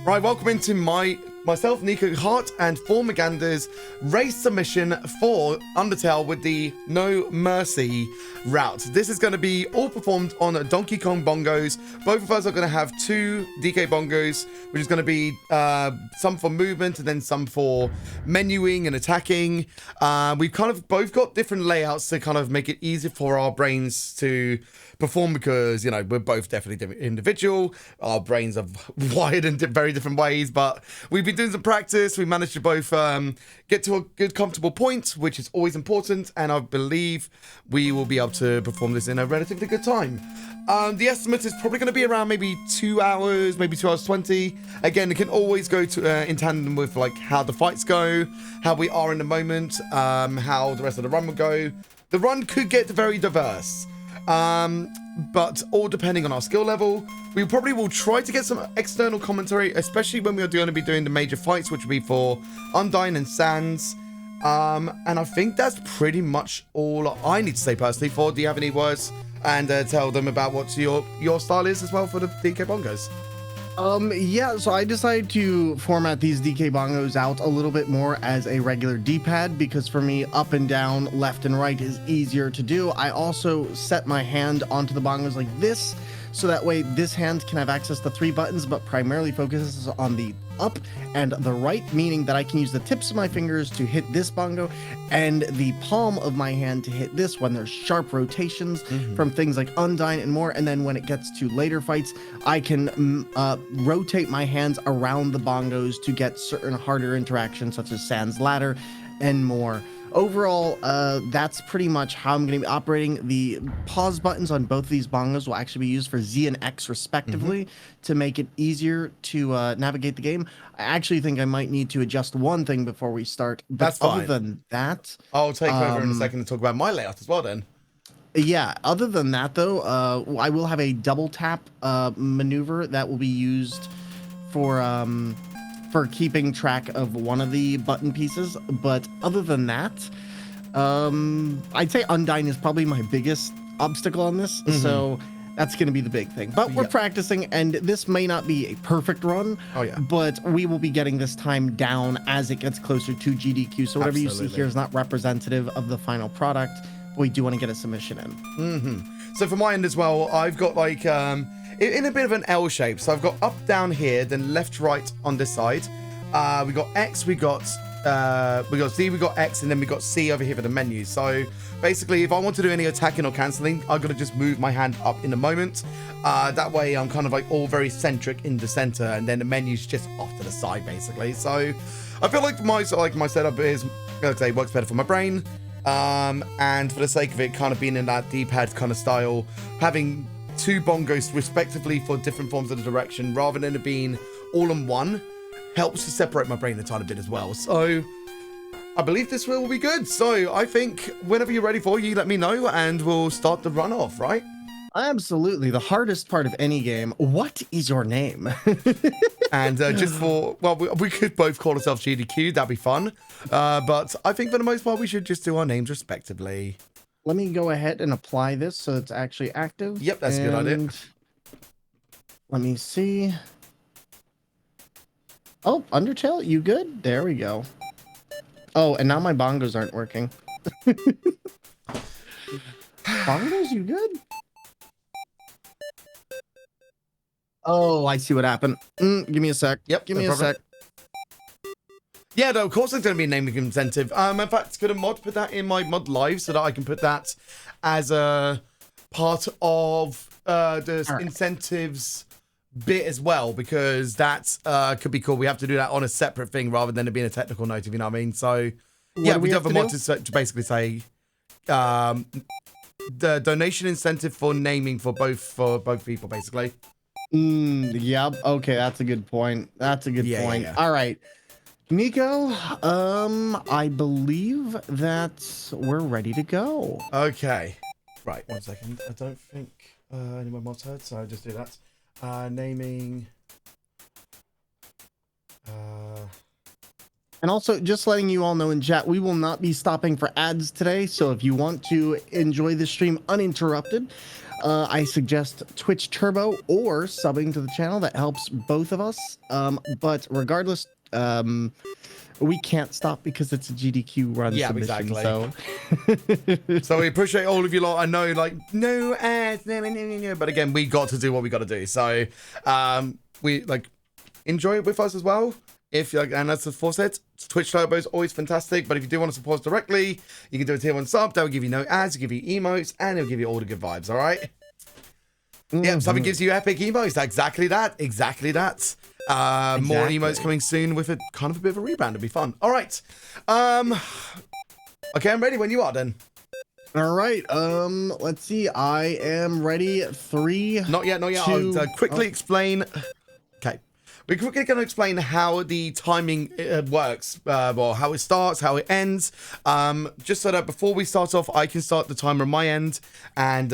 Right, welcome into myself, Nikoheart, and Thormungandr's race submission for Undertale with the No Mercy route. This is going to be all performed on Donkey Kong Bongos. Both of us are going to have two DK Bongos, which is going to be some for movement and then some for menuing and attacking. We've kind of both got different layouts to kind of make it easier for our brains to perform because, you know, we're both definitely individual. Our brains are wired in very different ways, but we've been doing some practice. We managed to both get to a good, comfortable point, which is always important, and I believe we will be able to perform this in a relatively good time. The estimate is probably going to be around maybe 2 hours, maybe 2 hours 20. Again, it can always go to in tandem with like how the fights go, how we are in the moment, how the rest of the run will go. The run could get very diverse. But all depending on our skill level. We probably will try to get some external commentary, especially when we are going to be doing the major fights, which will be for Undyne and Sans. And I think that's pretty much all I need to say personally. For do you have any words and tell them about what your style is as well for the DK Bongos? Yeah, so I decided to format these DK Bongos out a little bit more as a regular D-pad because for me, up and down, left and right is easier to do. I also set my hand onto the bongos like this, so that way this hand can have access to 3 buttons, but primarily focuses on the up and the right, meaning that I can use the tips of my fingers to hit this bongo and the palm of my hand to hit this when there's sharp rotations from things like Undyne and more. And then when it gets to later fights, I can rotate my hands around the bongos to get certain harder interactions such as Sans Ladder and more. Overall, that's pretty much how I'm going to be operating. The pause buttons on both of these bongos will actually be used for Z and X respectively to make it easier to navigate the game. I actually think I might need to adjust one thing before we start. But that's fine. Other than that, I'll take over in a second to talk about my layout as well then. Yeah, other than that though, I will have a double tap maneuver that will be used for keeping track of one of the button pieces. But other than that, I'd say Undyne is probably my biggest obstacle on this. So that's going to be the big thing. But we're practicing, and this may not be a perfect run. Oh yeah. But we will be getting this time down as it gets closer to GDQ. So whatever you see here is not representative of the final product. But we do want to get a submission in. So for my end as well, I've got like in a bit of an L shape. So I've got up, down here, then left, right on this side. We got X, we got Z, we got X, and then we got C over here for the menu. So basically, if I want to do any attacking or cancelling, I've got to just move my hand up in the moment. That way, I'm kind of like all very centric in the center, and then the menu's just off to the side, basically. So I feel like my setup is, like I say, works better for my brain. And for the sake of it, kind of being in that D-pad kind of style, having 2 bongos respectively for different forms of the direction rather than it being all in one helps to separate my brain a tiny bit as well. So I believe this will be good. So I think whenever you're ready for you, let me know and we'll start the run off, right? Absolutely. The hardest part of any game. What is your name? And just for, well, we could both call ourselves SGDQ. That'd be fun. But I think for the most part, we should just do our names respectively. Let me go ahead and apply this so it's actually active. Yep, that's a good idea. Let me see. Oh, Undertale, you good? There we go. Oh, and now my bongos aren't working. Bongos, you good? Oh, I see what happened. Give me a sec. Yep, give me a sec. Yeah, no, of course there's going to be a naming incentive. In fact, could a mod put that in my mod live so that I can put that as a part of the incentives bit as well? Because that could be cool. We have to do that on a separate thing rather than it being a technical note, if you know what I mean. So, yeah, we do have a mod to basically say the donation incentive for naming for both people, basically. Yep. Okay, that's a good point. That's a good point. Yeah. All right. Nico, I believe that we're ready to go. Okay. Right, 1 second. I don't think any of my mods heard, so I'll just do that. Naming. And also, just letting you all know in chat, we will not be stopping for ads today. So if you want to enjoy the stream uninterrupted, I suggest Twitch Turbo or subbing to the channel. That helps both of us. But regardless, we can't stop because it's a GDQ run submission. Exactly. So we appreciate all of you lot. I know, like, no ads, no. But again, we got to do what we got to do. So we like enjoy it with us as well. If you like, and as the aforesaid, Twitch Turbo is always fantastic. But if you do want to support us directly, you can do a tier 1 sub. That will give you no ads, give you emotes, and it'll give you all the good vibes. All right. Yeah, something gives you epic emotes. Exactly that. Exactly that. More emotes coming soon with a kind of a bit of a rebrand. It'll be fun. All right. Okay, I'm ready when you are then. All right. Let's see. I am ready. 3. Not yet. 2, I'll quickly explain. Okay. We're quickly going to explain how the timing works, or how it starts, how it ends, just so that before we start off, I can start the timer on my end, and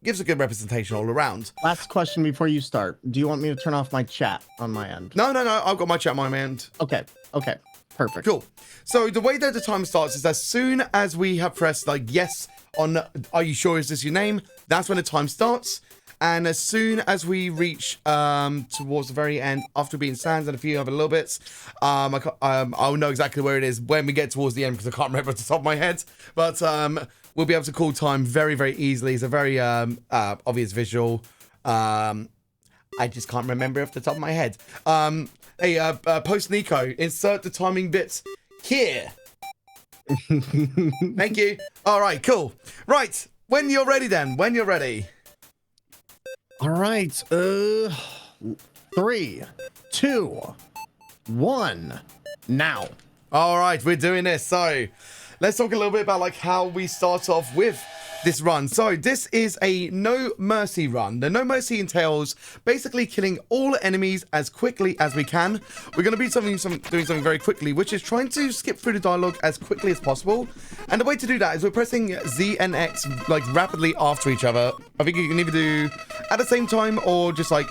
gives a good representation all around. Last question before you start. Do you want me to turn off my chat on my end? No. I've got my chat on my end. Okay. Perfect. Cool. So the way that the timer starts is as soon as we have pressed like yes on, are you sure is this your name? That's when the time starts. And as soon as we reach towards the very end, after being stands and a few other little bits, I'll know exactly where it is when we get towards the end because I can't remember off the top of my head. But we'll be able to call time very, very easily. It's a very obvious visual. I just can't remember off the top of my head. Hey, post Nico, insert the timing bits here. Thank you. All right, cool. Right, when you're ready then. When you're ready. All right. 3, 2, 1. Now. All right, we're doing this. So let's talk a little bit about like how we start off with this run. So this is a no mercy run. The no mercy entails basically killing all enemies as quickly as we can. We're going to be doing something very quickly, which is trying to skip through the dialogue as quickly as possible. And the way to do that is we're pressing Z and X like rapidly after each other. I think you can either do at the same time or just like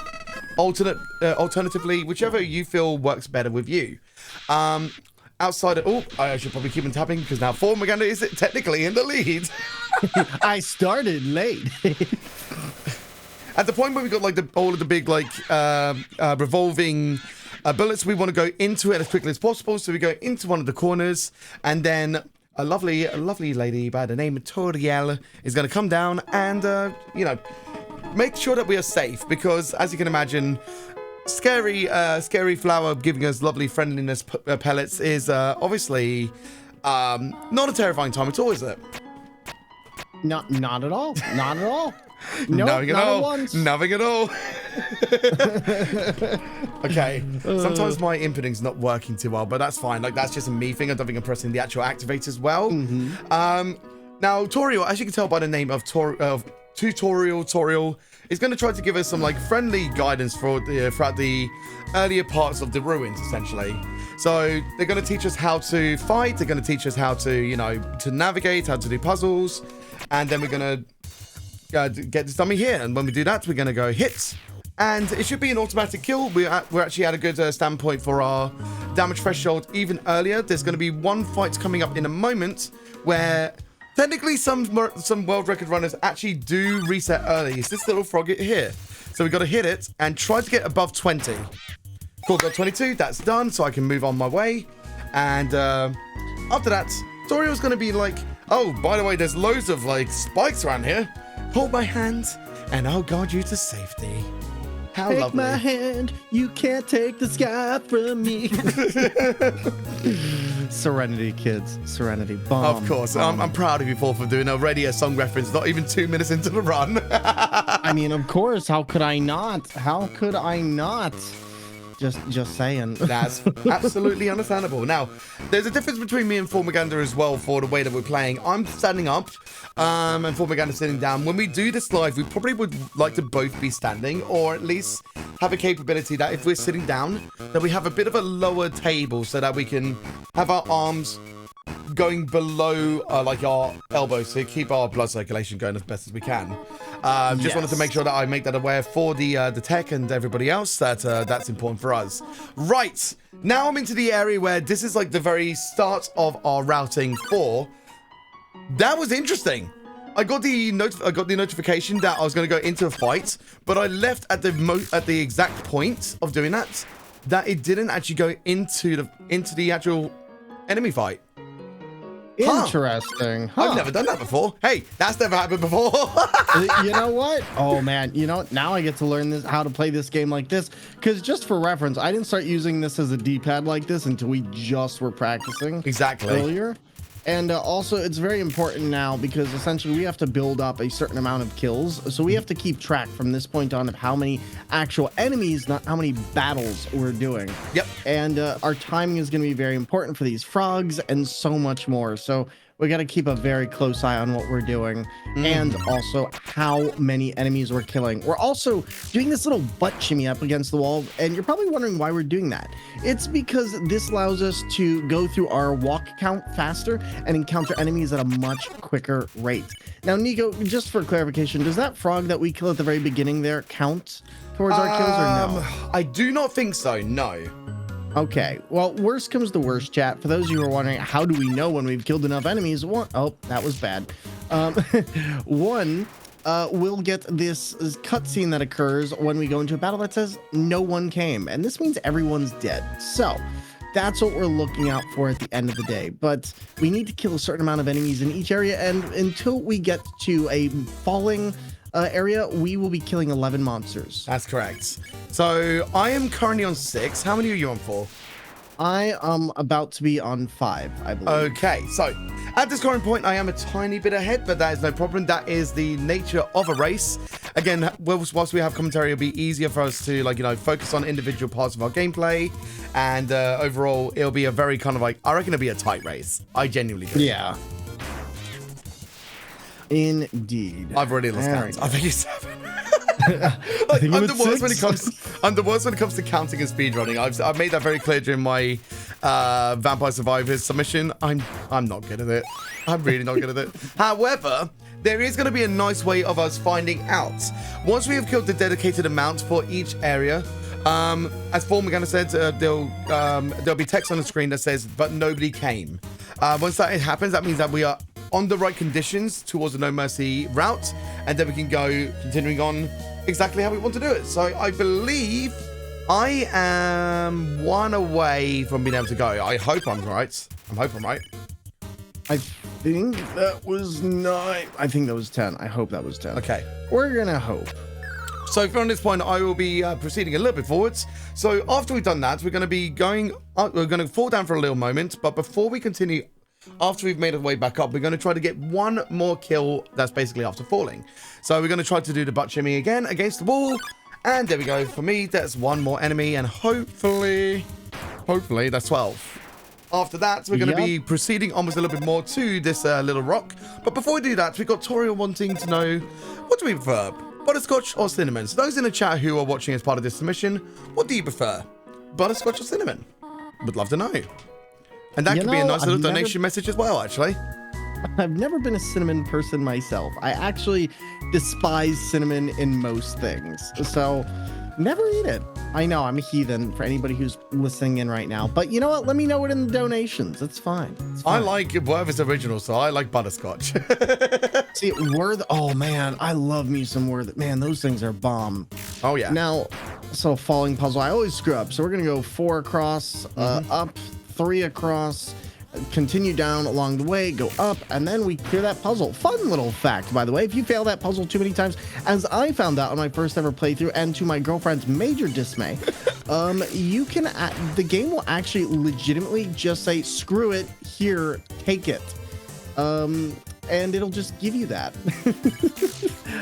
alternatively, whichever you feel works better with you. Outside of, oh, I should probably keep on tapping because now Thormungandr is technically in the lead. I started late. At the point where we got like all of the big like revolving bullets, we want to go into it as quickly as possible. So we go into one of the corners, and then a lovely lady by the name of Toriel is going to come down and you know, make sure that we are safe because, as you can imagine, scary flower giving us lovely friendliness pellets is obviously not a terrifying time at all, is it? Not at all. Not at all. Nothing at all. Once. Nothing at all. Okay. Sometimes my inputting's not working too well, but that's fine. Like that's just a me thing. I don't think I'm pressing the actual activate as well. Now Toriel, as you can tell by the name of Toriel, is going to try to give us some like friendly guidance for throughout the earlier parts of the ruins, essentially. So they're going to teach us how to fight. They're going to teach us how to, you know, to navigate, how to do puzzles, and then we're going to get this dummy here. And when we do that, we're going to go hit, and it should be an automatic kill. We're actually at a good standpoint for our damage threshold even earlier. There's going to be one fight coming up in a moment where technically some world record runners actually do reset early. It's this little frog here. So we got to hit it and try to get above 20. Cool, got 22. That's done. So I can move on my way. And after that, Toriel's going to be like, oh, by the way, there's loads of like spikes around here. Hold my hand and I'll guide you to safety. How take lovely. My hand, you can't take the sky from me. Serenity, kids. Serenity. Bomb. Of course. I'm proud of you, Paul, for doing already a song reference, not even 2 minutes into the run. I mean, of course. How could I not? How could I not? Just saying. That's absolutely understandable. Now, there's a difference between me and Thormungandr as well for the way that we're playing. I'm standing up, and Thormungandr sitting down. When we do this live, we probably would like to both be standing, or at least have a capability that if we're sitting down, that we have a bit of a lower table so that we can have our arms going below like our elbows to keep our blood circulation going as best as we can. Just wanted to make sure that I make that aware for the tech and everybody else that that's important for us. Right, now I'm into the area where this is like the very start of our routing for. That was interesting. I got the notification that I was going to go into a fight, but I left at the exact point of doing that it didn't actually go into the actual enemy fight. Interesting. Huh. I've never done that before. Hey, that's never happened before. You know what? Oh man, you know, now I get to learn how to play this game like this. Because just for reference, I didn't start using this as a D-pad like this until we just were practicing earlier. And also, it's very important now because essentially we have to build up a certain amount of kills. So we have to keep track from this point on of how many actual enemies, not how many battles we're doing. Yep. And our timing is going to be very important for these frogs and so much more. So we got to keep a very close eye on what we're doing and also how many enemies we're killing. We're also doing this little butt shimmy up against the wall, and you're probably wondering why we're doing that. It's because this allows us to go through our walk count faster and encounter enemies at a much quicker rate. Now, Nico, just for clarification, does that frog that we kill at the very beginning there count towards our kills or no? I do not think so, no. Okay, well, worst comes to worst, chat. For those of you who are wondering, how do we know when we've killed enough enemies? Oh, that was bad. We'll get this cutscene that occurs when we go into a battle that says no one came, and this means everyone's dead. So that's what we're looking out for at the end of the day. But we need to kill a certain amount of enemies in each area, and until we get to a falling area, we will be killing 11 monsters. That's correct. So I am currently on 6. How many are you on for? I am about to be on 5, I believe. Okay, so at this current point, I am a tiny bit ahead, but that is no problem. That is the nature of a race. Again, whilst we have commentary, it'll be easier for us to, like, you know, focus on individual parts of our gameplay. And overall, it'll be a very kind of like, I reckon it'll be a tight race. I genuinely do. Yeah. Indeed. I've already lost count. I think it's 7. Like, I'm the worst when it comes to counting and speedrunning. I've made that very clear during my Vampire Survivors submission. I'm not good at it. I'm really not good at it. However, there is going to be a nice way of us finding out. Once we have killed the dedicated amount for each area, as Thormungandr said, there'll be text on the screen that says, but nobody came. Once that happens, that means that we are on the right conditions towards the No Mercy route, and then we can go continuing on exactly how we want to do it. So I believe I am 1 away from being able to go. I hope I'm right. I'm right. I think that was 9. I think that was 10. I hope that was 10. Okay. We're gonna hope. So from this point, I will be proceeding a little bit forwards. So after we've done that, we're going to be going up, we're going to fall down for a little moment. But before we continue, after we've made our way back up, we're going to try to get one more kill. That's basically after falling. So we're going to try to do the butt shimmy again against the wall. And there we go. For me, that's one more enemy. And hopefully that's 12. After that, we're going to be proceeding almost a little bit more to this little rock. But before we do that, we've got Toriel wanting to know, what do we prefer? Butterscotch or cinnamon? So those in the chat who are watching as part of this submission, what do you prefer? Butterscotch or cinnamon? Would love to know. And that could be a nice little donation message as well, actually. I've never been a cinnamon person myself. I actually despise cinnamon in most things. So never eat it. I know I'm a heathen for anybody who's listening in right now. But you know what? Let me know it in the donations. It's fine. I like Werther's original, so I like butterscotch. See, Werther. Oh, man. I love me some Werther. Man, those things are bomb. Oh, yeah. Now, so falling puzzle. I always screw up. So we're going to go 4 across, up, 3 across, continue down along the way, go up, and then we clear that puzzle. Fun little fact, by the way. If you fail that puzzle too many times, as I found out on my first ever playthrough, and to my girlfriend's major dismay, you can, the game will actually legitimately just say, screw it, here, take it. And it'll just give you that.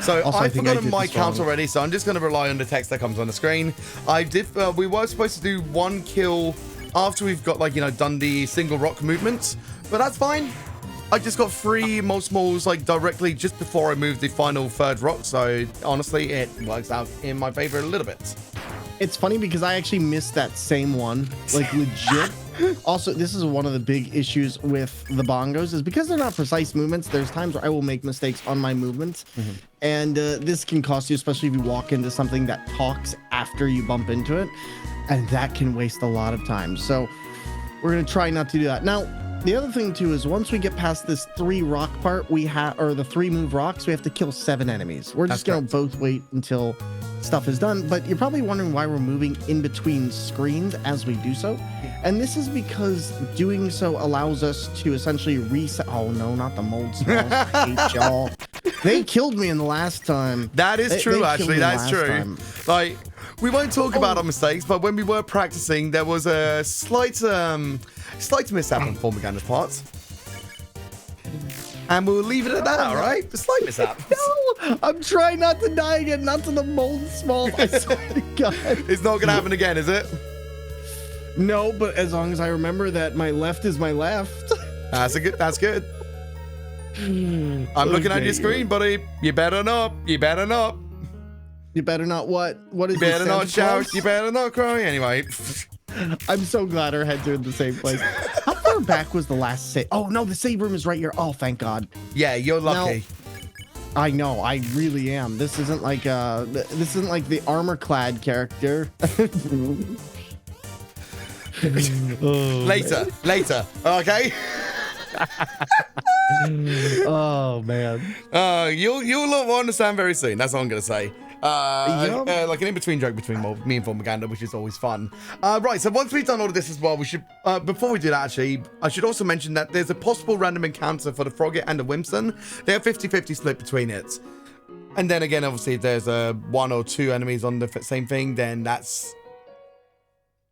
So also, I've forgotten my count already, so I'm just going to rely on the text that comes on the screen. We were supposed to do 1 kill after we've got, like, you know, done the single rock movements, but that's fine. I just got 3 multi-smalls, like, directly just before I moved the final 3rd rock, so honestly, it works out in my favor a little bit. It's funny because I actually missed that same one, like, legit. Also, this is one of the big issues with the bongos, is because they're not precise movements, there's times where I will make mistakes on my movements, and this can cost you, especially if you walk into something that talks after you bump into it, and that can waste a lot of time. So we're going to try not to do that. Now, The other thing too is once we get past this 3 rock part, we have, or the 3 move rocks, we have to kill 7 enemies. We're just gonna both wait until stuff is done. But you're probably wondering why we're moving in between screens as we do so. And this is because doing so allows us to essentially reset. Oh no, not the mold smells. I hate y'all. They killed me in the last time. That is true, actually. That's true. Like, we won't talk about our mistakes, but when we were practicing, there was a slight mishap on Thormungandra's part. And we'll leave it at that, all right? A slight mishap. No, I'm trying not to die again, not to the mold small. I swear to God. It's not going to happen again, is it? No, but as long as I remember that my left is my left. That's good. I'm looking at your screen, buddy. You better not. You better not. You better not what? What is You better this, not Santa shout. Claus? You better not cry. Anyway. I'm so glad our heads are in the same place. How far back was the last save? Oh no, the save room is right here. Oh, thank God. Yeah, you're lucky. Now, I know, I really am. This isn't like the armor-clad character. Later. Okay. Oh man. You'll understand very soon. That's all I'm gonna say. Like an in-between joke between me and Thormungandr, which is always fun. Right, so once we've done all of this as well, we should, before we do that actually, I should also mention that there's a possible random encounter for the Frogget and the Whimsun. They have 50-50 split between it. And then again, obviously, if there's 1 or 2 enemies on the same thing, then that's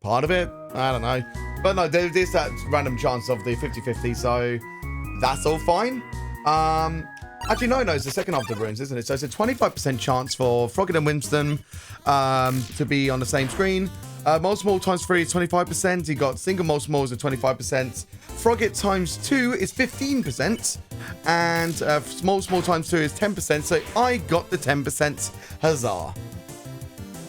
part of it. I don't know. But no, there's that random chance of the 50-50, so that's all fine. Actually, no, it's the second half of the runes, isn't it? So it's a 25% chance for Frogget and Whimsun to be on the same screen. Mold small times 3 is 25%. You got single mold smalls at 25%. Frogget times 2 is 15%. And small times 2 is 10%. So I got the 10%. Huzzah.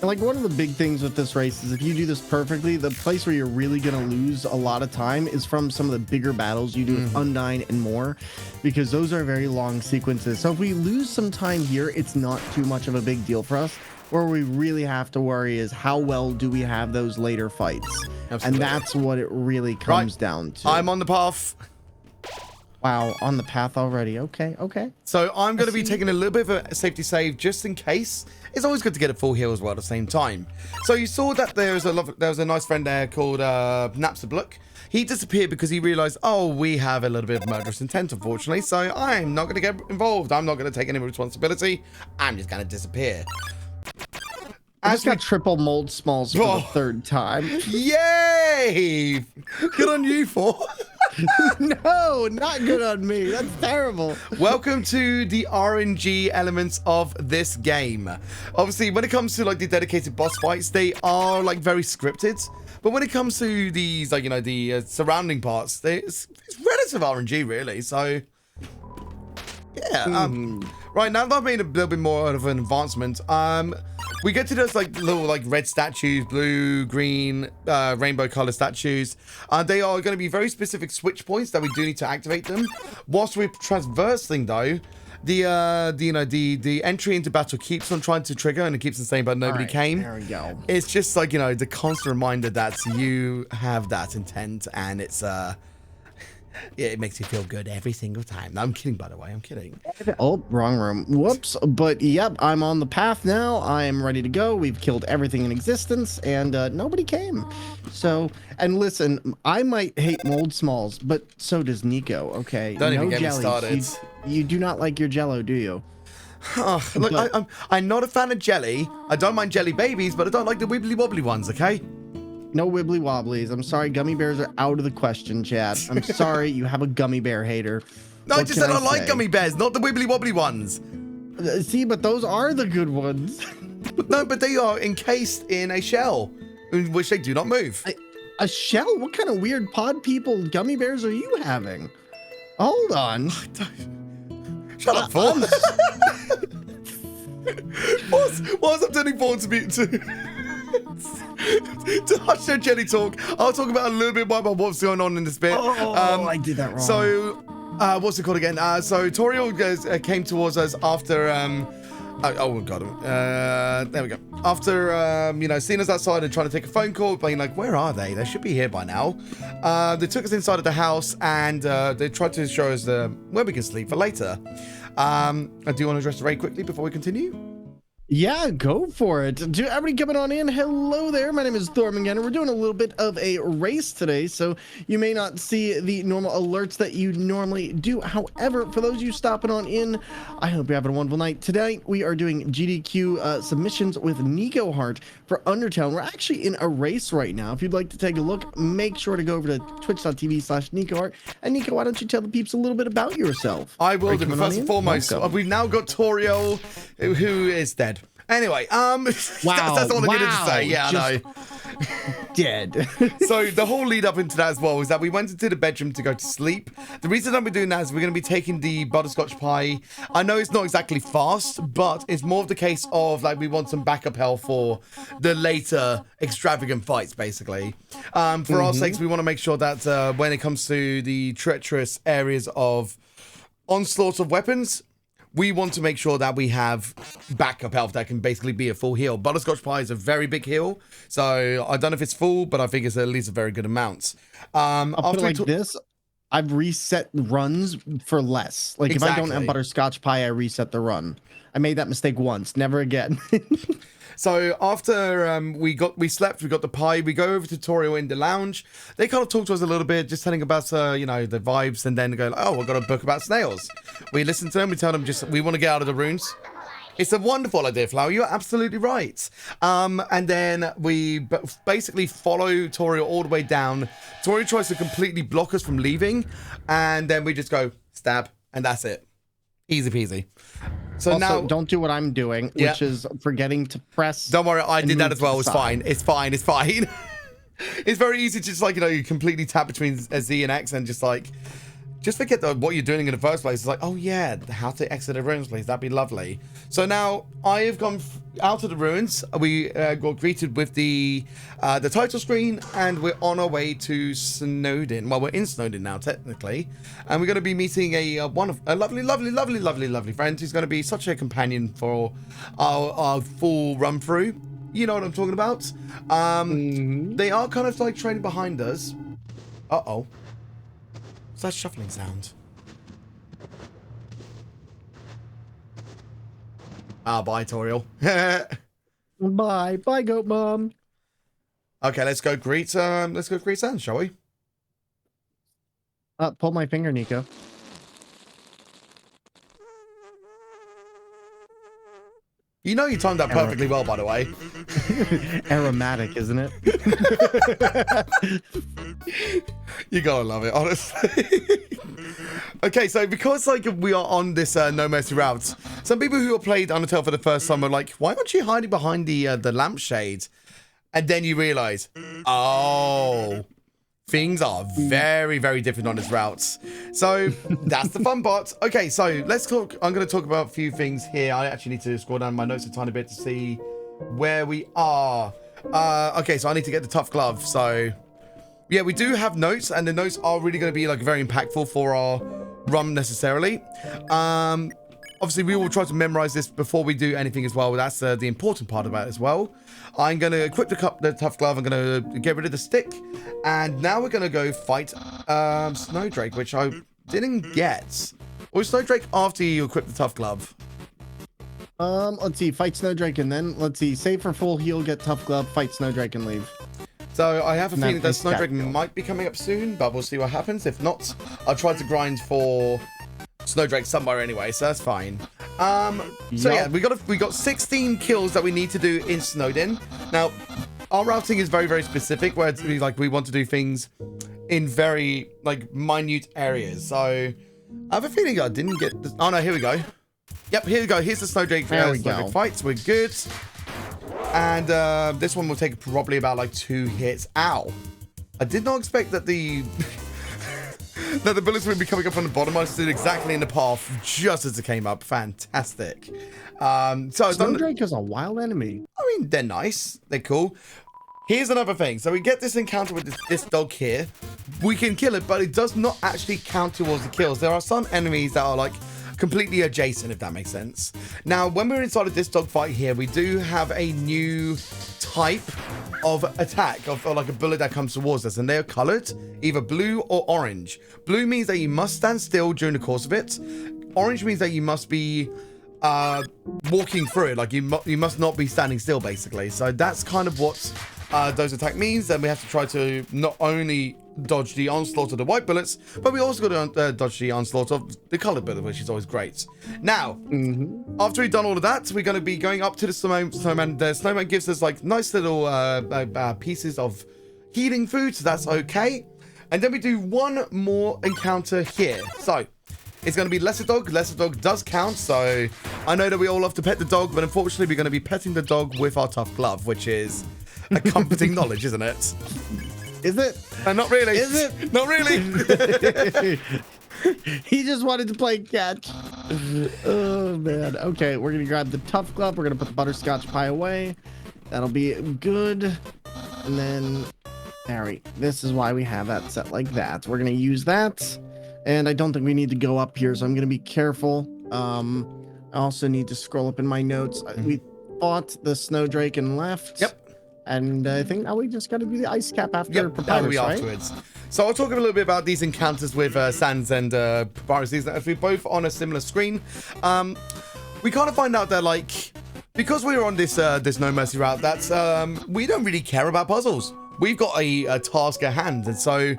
Like, one of the big things with this race is if you do this perfectly, the place where you're really going to lose a lot of time is from some of the bigger battles you do with Undyne and more, because those are very long sequences. So if we lose some time here, it's not too much of a big deal for us. Where we really have to worry is how well do we have those later fights. Absolutely. And that's what it really comes down to. I'm on the path. Wow, on the path already. Okay. So I'm going to be taking a little bit of a safety save just in case. It's always good to get a full heal as well at the same time. So you saw that there was a nice friend there called Napsablook. He disappeared because he realized, oh, we have a little bit of murderous intent, unfortunately. So I'm not going to get involved. I'm not going to take any responsibility. I'm just going to disappear. I just got triple mold smalls for the 3rd time. Yay! Good on you, Thor. No, not good on me. That's terrible. Welcome to the RNG elements of this game. Obviously, when it comes to like the dedicated boss fights, they are like very scripted. But when it comes to these, like, you know, the surrounding parts, it's relative RNG, really. So, yeah. Right, now that I've made a little bit more of an advancement, we get to those like little like red statues, blue, green, rainbow color statues. They are going to be very specific switch points that we do need to activate them. Whilst we're traversing though, the entry into battle keeps on trying to trigger and it keeps on saying but nobody came. There we go. It's just like, you know, the constant reminder that you have that intent, and it's yeah, it makes you feel good every single time. No, I'm kidding, by the way. I'm kidding. Oh, wrong room. Whoops. But yep, I'm on the path now. I am ready to go. We've killed everything in existence, and nobody came. So, and listen, I might hate mold smalls, but so does Nico. Okay. Don't even get me started. You do not like your Jello, do you? Oh, look, I'm not a fan of jelly. I don't mind jelly babies, but I don't like the wibbly wobbly ones. Okay. No wibbly wobblies. I'm sorry, gummy bears are out of the question, Chad. I'm sorry, you have a gummy bear hater. No, I just said I like gummy bears, not the wibbly wobbly ones. See, but those are the good ones. No, but they are encased in a shell, in which they do not move. A shell? What kind of weird pod people gummy bears are you having? Hold on. Shut up, Thor. Whilst I'm turning forward to hush their jelly talk, I'll talk about a little bit more about what's going on in this bit. I did that wrong. So, what's it called again? So Toriel came towards us after Oh, got him. There we go. After, you know, seeing us outside and trying to take a phone call, being like, where are they? They should be here by now. They took us inside of the house and they tried to show us where we can sleep for later. I do want to address it very quickly before we continue. Yeah, go for it. To everybody coming on in, hello there. My name is Thormungandr. We're doing a little bit of a race today, so you may not see the normal alerts that you normally do. However, for those of you stopping on in, I hope you're having a wonderful night. Today, we are doing GDQ submissions with Nikoheart for Undertale. We're actually in a race right now. If you'd like to take a look, make sure to go over to twitch.tv/Nikoheart. And Nico, why don't you tell the peeps a little bit about yourself? I will do. First and foremost, we've now got Toriel, who is dead. Anyway, wow, that's all I needed to say. Yeah, I know. Dead. So the whole lead up into that as well was that we went into the bedroom to go to sleep. The reason that we're doing that is we're going to be taking the butterscotch pie. I know it's not exactly fast, but it's more of the case of like we want some backup health for the later extravagant fights, basically. For our sakes, we want to make sure that when it comes to the treacherous areas of onslaught of weapons, we want to make sure that we have backup health that can basically be a full heal. Butterscotch pie is a very big heal, so I don't know if it's full, but I think it's at least a very good amount. I'll put it like this. I've reset runs for less. Like if I don't have butterscotch pie, I reset the run. I made that mistake once, never again. So after we slept, we got the pie, we go over to Toriel in the lounge. They kind of talk to us a little bit, just telling about, you know, the vibes, and then go, oh, I've got a book about snails. We listen to them, we tell them we want to get out of the runes. It's a wonderful idea, Flower. You're absolutely right. And then we basically follow Toriel all the way down. Toriel tries to completely block us from leaving, and then we just go, stab, and that's it. Easy peasy. So also, now, don't do what I'm doing, which is forgetting to press. Don't worry, I did that as well. It's fine. It's fine. It's fine. It's very easy to just like, you know, you completely tap between Z and X and just like, just forget what you're doing in the first place. It's like, oh yeah, how to exit the ruins, please. That'd be lovely. So now I have gone out of the ruins. We got greeted with the title screen, and we're on our way to Snowdin. Well, we're in Snowdin now, technically, and we're going to be meeting a lovely friend who's going to be such a companion for our full run through. You know what I'm talking about. They are kind of like training behind us. Uh-oh. What's that shuffling sound? Bye, Toriel. Bye, goat mom. Okay, let's go greet Sans, shall we? Pull my finger, Nico. You know you timed that perfectly well, by the way. Aromatic, isn't it? You gotta love it, honestly. Okay, so because like we are on this No Mercy route, some people who have played Undertale for the first time are like, why aren't you hiding behind the lampshade? And then you realize, oh, things are very, very different on this route. So that's the fun part. Okay, so let's talk. I'm going to talk about a few things here. I actually need to scroll down my notes a tiny bit to see where we are. Okay, so I need to get the tough glove. So yeah, we do have notes, and the notes are really going to be like very impactful for our run necessarily. Obviously, we will try to memorize this before we do anything as well. That's the important part about it as well. I'm going to equip the tough glove. I'm going to get rid of the stick. And now we're going to go fight Snowdrake, which I didn't get. Or Snowdrake after you equip the tough glove? Let's see. Fight Snowdrake and then, let's see. Save for full heal, get tough glove, fight Snowdrake and leave. So I have a feeling that Snowdrake might be coming up soon, but we'll see what happens. If not, I'll try to grind for Snowdrake somewhere anyway, so that's fine. So yeah, we got 16 kills that we need to do in Snowdin. Now, our routing is very, very specific, where it's like we want to do things in very like minute areas. So I have a feeling I didn't get this. Oh no, here we go. Yep, here we go. Here's the Snowdrake fights. We're good. And this one will take probably about like 2 hits. Ow. I did not expect that the that the bullets would be coming up on the bottom. I stood exactly in the path just as it came up. Fantastic. So Snowdrake is a wild enemy. I mean, they're nice. They're cool. Here's another thing. So we get this encounter with this dog here. We can kill it, but it does not actually count towards the kills. There are some enemies that are like completely adjacent, if that makes sense. Now, when we're inside of this dogfight here, we do have a new type of attack, of like a bullet that comes towards us, and they are colored either blue or orange. Blue means that you must stand still during the course of it. Orange means that you must be walking through it, like you must not be standing still, basically. So that's kind of what those attack means. Then we have to try to not only dodge the onslaught of the white bullets, but we also got to dodge the onslaught of the colored bullet, which is always great. Now, after we've done all of that, we're going to be going up to the snowman. The snowman gives us like nice little pieces of healing food, so that's okay. And then we do one more encounter here. So it's going to be lesser dog. Lesser dog does count, so I know that we all love to pet the dog, but unfortunately we're going to be petting the dog with our tough glove, which is a comforting knowledge, isn't it? Is it? Not really. Is it? Not really. He just wanted to play catch. Oh, man. Okay, we're going to grab the tough glove. We're going to put the butterscotch pie away. That'll be good. And then, Harry, this is why we have that set like that. We're going to use that. And I don't think we need to go up here, so I'm going to be careful. I also need to scroll up in my notes. We fought the Snowdrake and left. Yep. And I think now we just got to do the ice cap after Papyrus, right? Afterwards. So I'll talk a little bit about these encounters with Sans and Papyrus. As we're both on a similar screen, we kind of find out that, like, because we're on this this No Mercy route, that's we don't really care about puzzles. We've got a task at hand, and so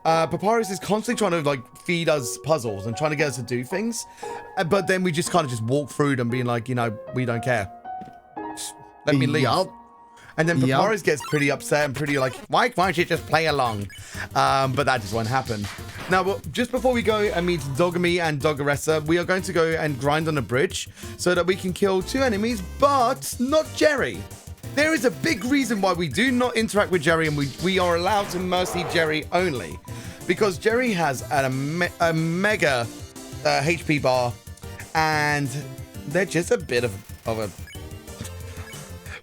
Papyrus is constantly trying to like feed us puzzles and trying to get us to do things, but then we just kind of just walk through them, being like, you know, we don't care. Just let me leave. Yup. And then Papyrus gets pretty upset and pretty like, why can't you just play along? But that just won't happen. Now, just before we go and meet Dogami and Dogaressa, we are going to go and grind on a bridge so that we can kill 2 enemies, but not Jerry. There is a big reason why we do not interact with Jerry, and we are allowed to mercy Jerry only. Because Jerry has a mega HP bar, and they're just a bit of a...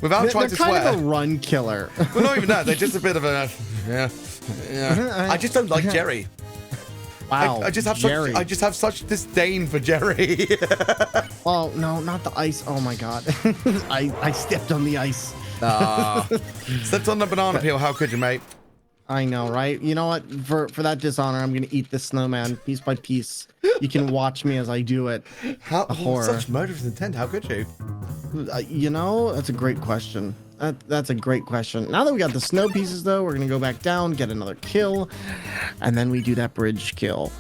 Without trying to swear. They're kind of a run killer. Well, not even that. They're just a bit of a... Yeah. I just don't like Jerry. Wow, I just have such disdain for Jerry. Oh, no, not the ice. Oh, my God. I stepped on the ice. Stepped on the banana peel. How could you, mate? I know, right? You know what? For that dishonor, I'm going to eat this snowman piece by piece. You can watch me as I do it. How such murderous intent? How could you? You know, that's a great question. That's a great question. Now that we got the snow pieces, though, we're going to go back down, get another kill, and then we do that bridge kill.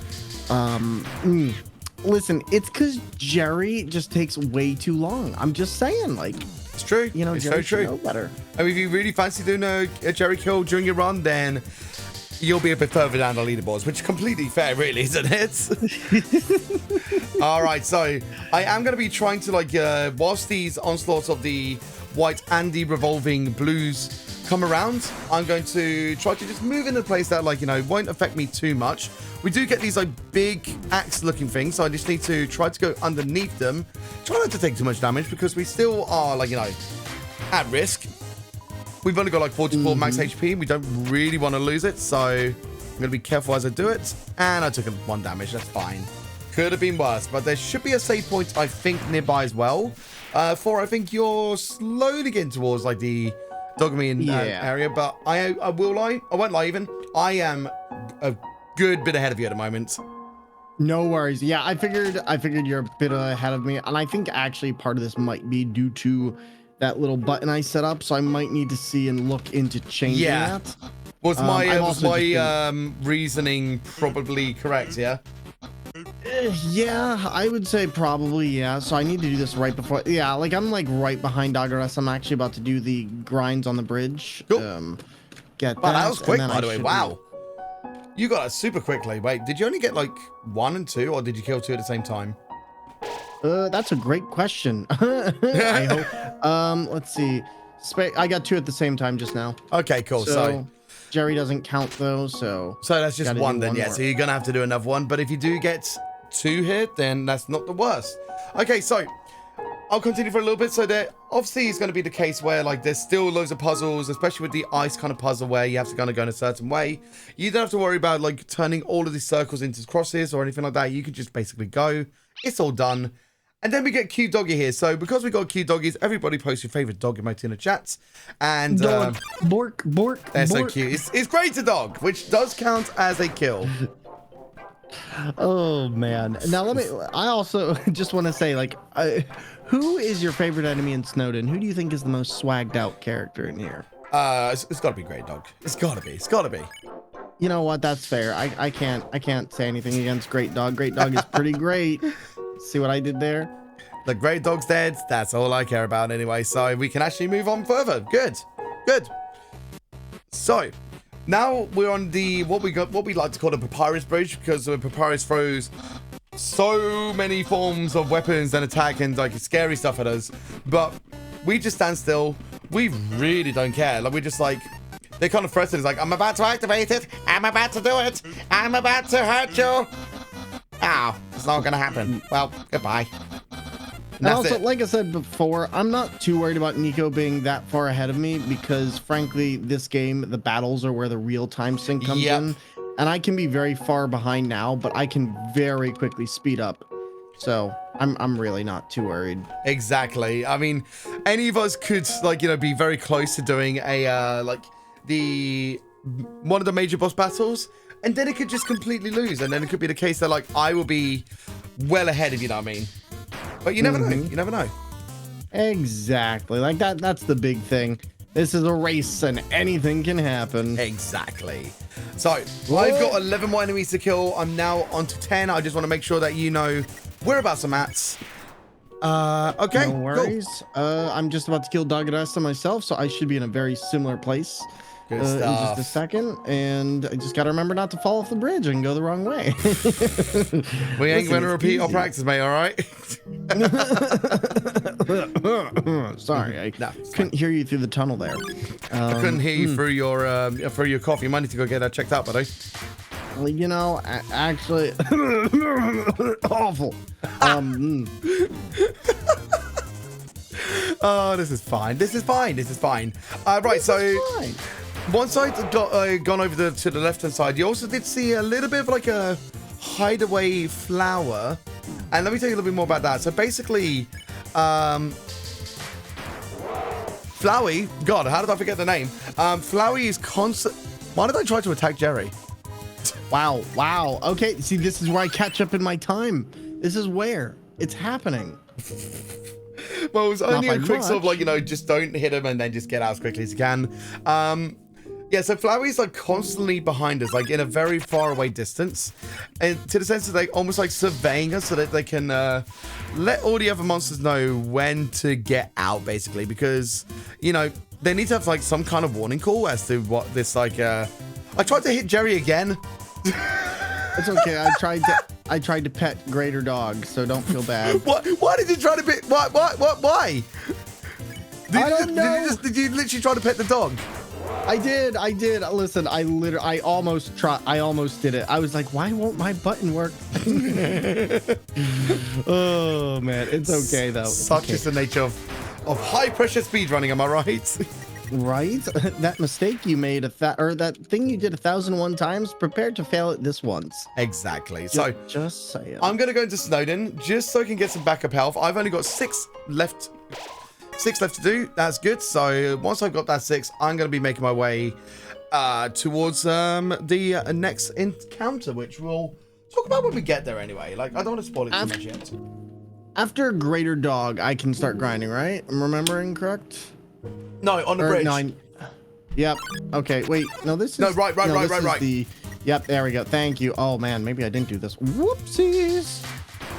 Listen, it's because Jerry just takes way too long. I'm just saying, like... It's true. You know, it's Jerry so true. Know better. I mean, if you really fancy doing a Jerry kill during your run, then you'll be a bit further down the leaderboards, which is completely fair, really, isn't it? All right, so I am going to be trying to, like, whilst these onslaughts of the white and the revolving blues come around, I'm going to try to just move in a place that, like, you know, won't affect me too much. We do get these, like, big axe-looking things, so I just need to try to go underneath them. Try not to take too much damage, because we still are, like, you know, at risk. We've only got, like, 44 max HP. We don't really want to lose it, so I'm going to be careful as I do it. And I took 1 damage. That's fine. Could have been worse, but there should be a save point, I think, nearby as well. For, I think, you're slowly getting towards, like, the Dogami area, but I will lie. I won't lie even. I am a good bit ahead of you at the moment. No worries. Yeah, I figured you're a bit ahead of me, and I think actually part of this might be due to that little button I set up, so I might need to see and look into changing that. Was my reasoning probably correct? Yeah. Yeah, I would say probably, yeah. So I need to do this right before. Yeah, like I'm like right behind Dogaressa. I'm actually about to do the grinds on the bridge. Cool. Get that. Wow, that was quick, by the way. Wow. You got it super quickly. Wait, did you only get like 1 and 2, or did you kill 2 at the same time? That's a great question. I hope. Let's see. I got 2 at the same time just now. Okay, cool. So Jerry doesn't count though, so that's just 1 then, yeah. More. So you're gonna have to do another one. But if you do get 2 hit, then that's not the worst. Okay, so I'll continue for a little bit. So there obviously is going to be the case where like there's still loads of puzzles, especially with the ice kind of puzzle where you have to kind of go in a certain way. You don't have to worry about like turning all of these circles into crosses or anything like that. You could just basically go It's all done. And then we get cute doggy here. So because we got cute doggies, everybody post your favorite dog emote in the chats. And dog, bork, bork. They're bork. so cute. It's great to dog, which does count as a kill. Oh man. Now I also just want to say, like, who is your favorite enemy in Snowden? Who do you think is the most swagged out character in here? It's got to be Great Dog. It's got to be. You know what? That's fair. I can't say anything against Great Dog. Great Dog is pretty great. See what I did there? The Great Dog's dead. That's all I care about anyway. So we can actually move on further. Good. So now we're on what we like to call the Papyrus Bridge, because the Papyrus throws so many forms of weapons and attack and like scary stuff at us. But we just stand still. We really don't care. Like, we're just like, they kind of threaten. It's like, I'm about to activate it. I'm about to do it. I'm about to hurt you. Ow, it's not gonna happen. Well, goodbye. And also, like I said before, I'm not too worried about Nico being that far ahead of me, because frankly, this game, the battles are where the real-time sync comes in. And I can be very far behind now, but I can very quickly speed up. So I'm really not too worried. Exactly. I mean, any of us could, like, you know, be very close to doing a one of the major boss battles, and then it could just completely lose, and then it could be the case that, like, I will be well ahead, if you know what I mean. But you never know. You never know. Exactly. Like that's the big thing. This is a race and anything can happen. Exactly. So I've got 11 more enemies to kill. I'm now on to 10. I just want to make sure that you know whereabouts I'm at. Okay. No worries. Cool. I'm just about to kill Dagadasta myself, so I should be in a very similar place. Good in stuff. just a second, and I just gotta remember not to fall off the bridge and go the wrong way. We ain't gonna repeat our practice, mate. All right. Sorry, I couldn't hear you through the tunnel there. I couldn't hear you through your cough. You might need to go get that checked out, buddy. Well, you know, actually, awful. Oh, this is fine. This is fine. Right, so once I got gone over to the left-hand side, you also did see a little bit of like a hideaway flower. And let me tell you a little bit more about that. So basically, Flowey, God, how did I forget the name? Flowey is constant. Why did I try to attack Jerry? Wow. Okay, see, this is where I catch up in my time. This is where it's happening. Well, it was only a quick sort of like, you know, just don't hit him and then just get out as quickly as you can. Yeah, so Flowey's like constantly behind us, like in a very far away distance, and to the sense that they almost like surveying us so that they can let all the other monsters know when to get out, basically, because, you know, they need to have like some kind of warning call as to what this like. I tried to hit Jerry again. It's okay. I tried to pet Greater Dog, so don't feel bad. What? Why did you try to pet? Why? I don't know. Did you literally try to pet the dog? I did. Listen, I almost did it. I was like, why won't my button work? Oh man, it's okay though. Such is the nature of high pressure speed running. Am I right? Right? That mistake you made, or that thing you did 1,001 times, prepared to fail it this once. Exactly. Just saying. I'm going to go into Snowden just so I can get some backup health. I've only got 6 left to do. That's good. So once I've got that 6, I'm going to be making my way towards the next encounter, which we'll talk about when we get there anyway. Like, I don't want to spoil it too much yet. After Greater Dog, I can start grinding, right? I'm remembering correct? No, on the bridge. No, yep. Okay, wait. No, this is... No, right. Yep, there we go. Thank you. Oh, man, maybe I didn't do this. Whoopsies.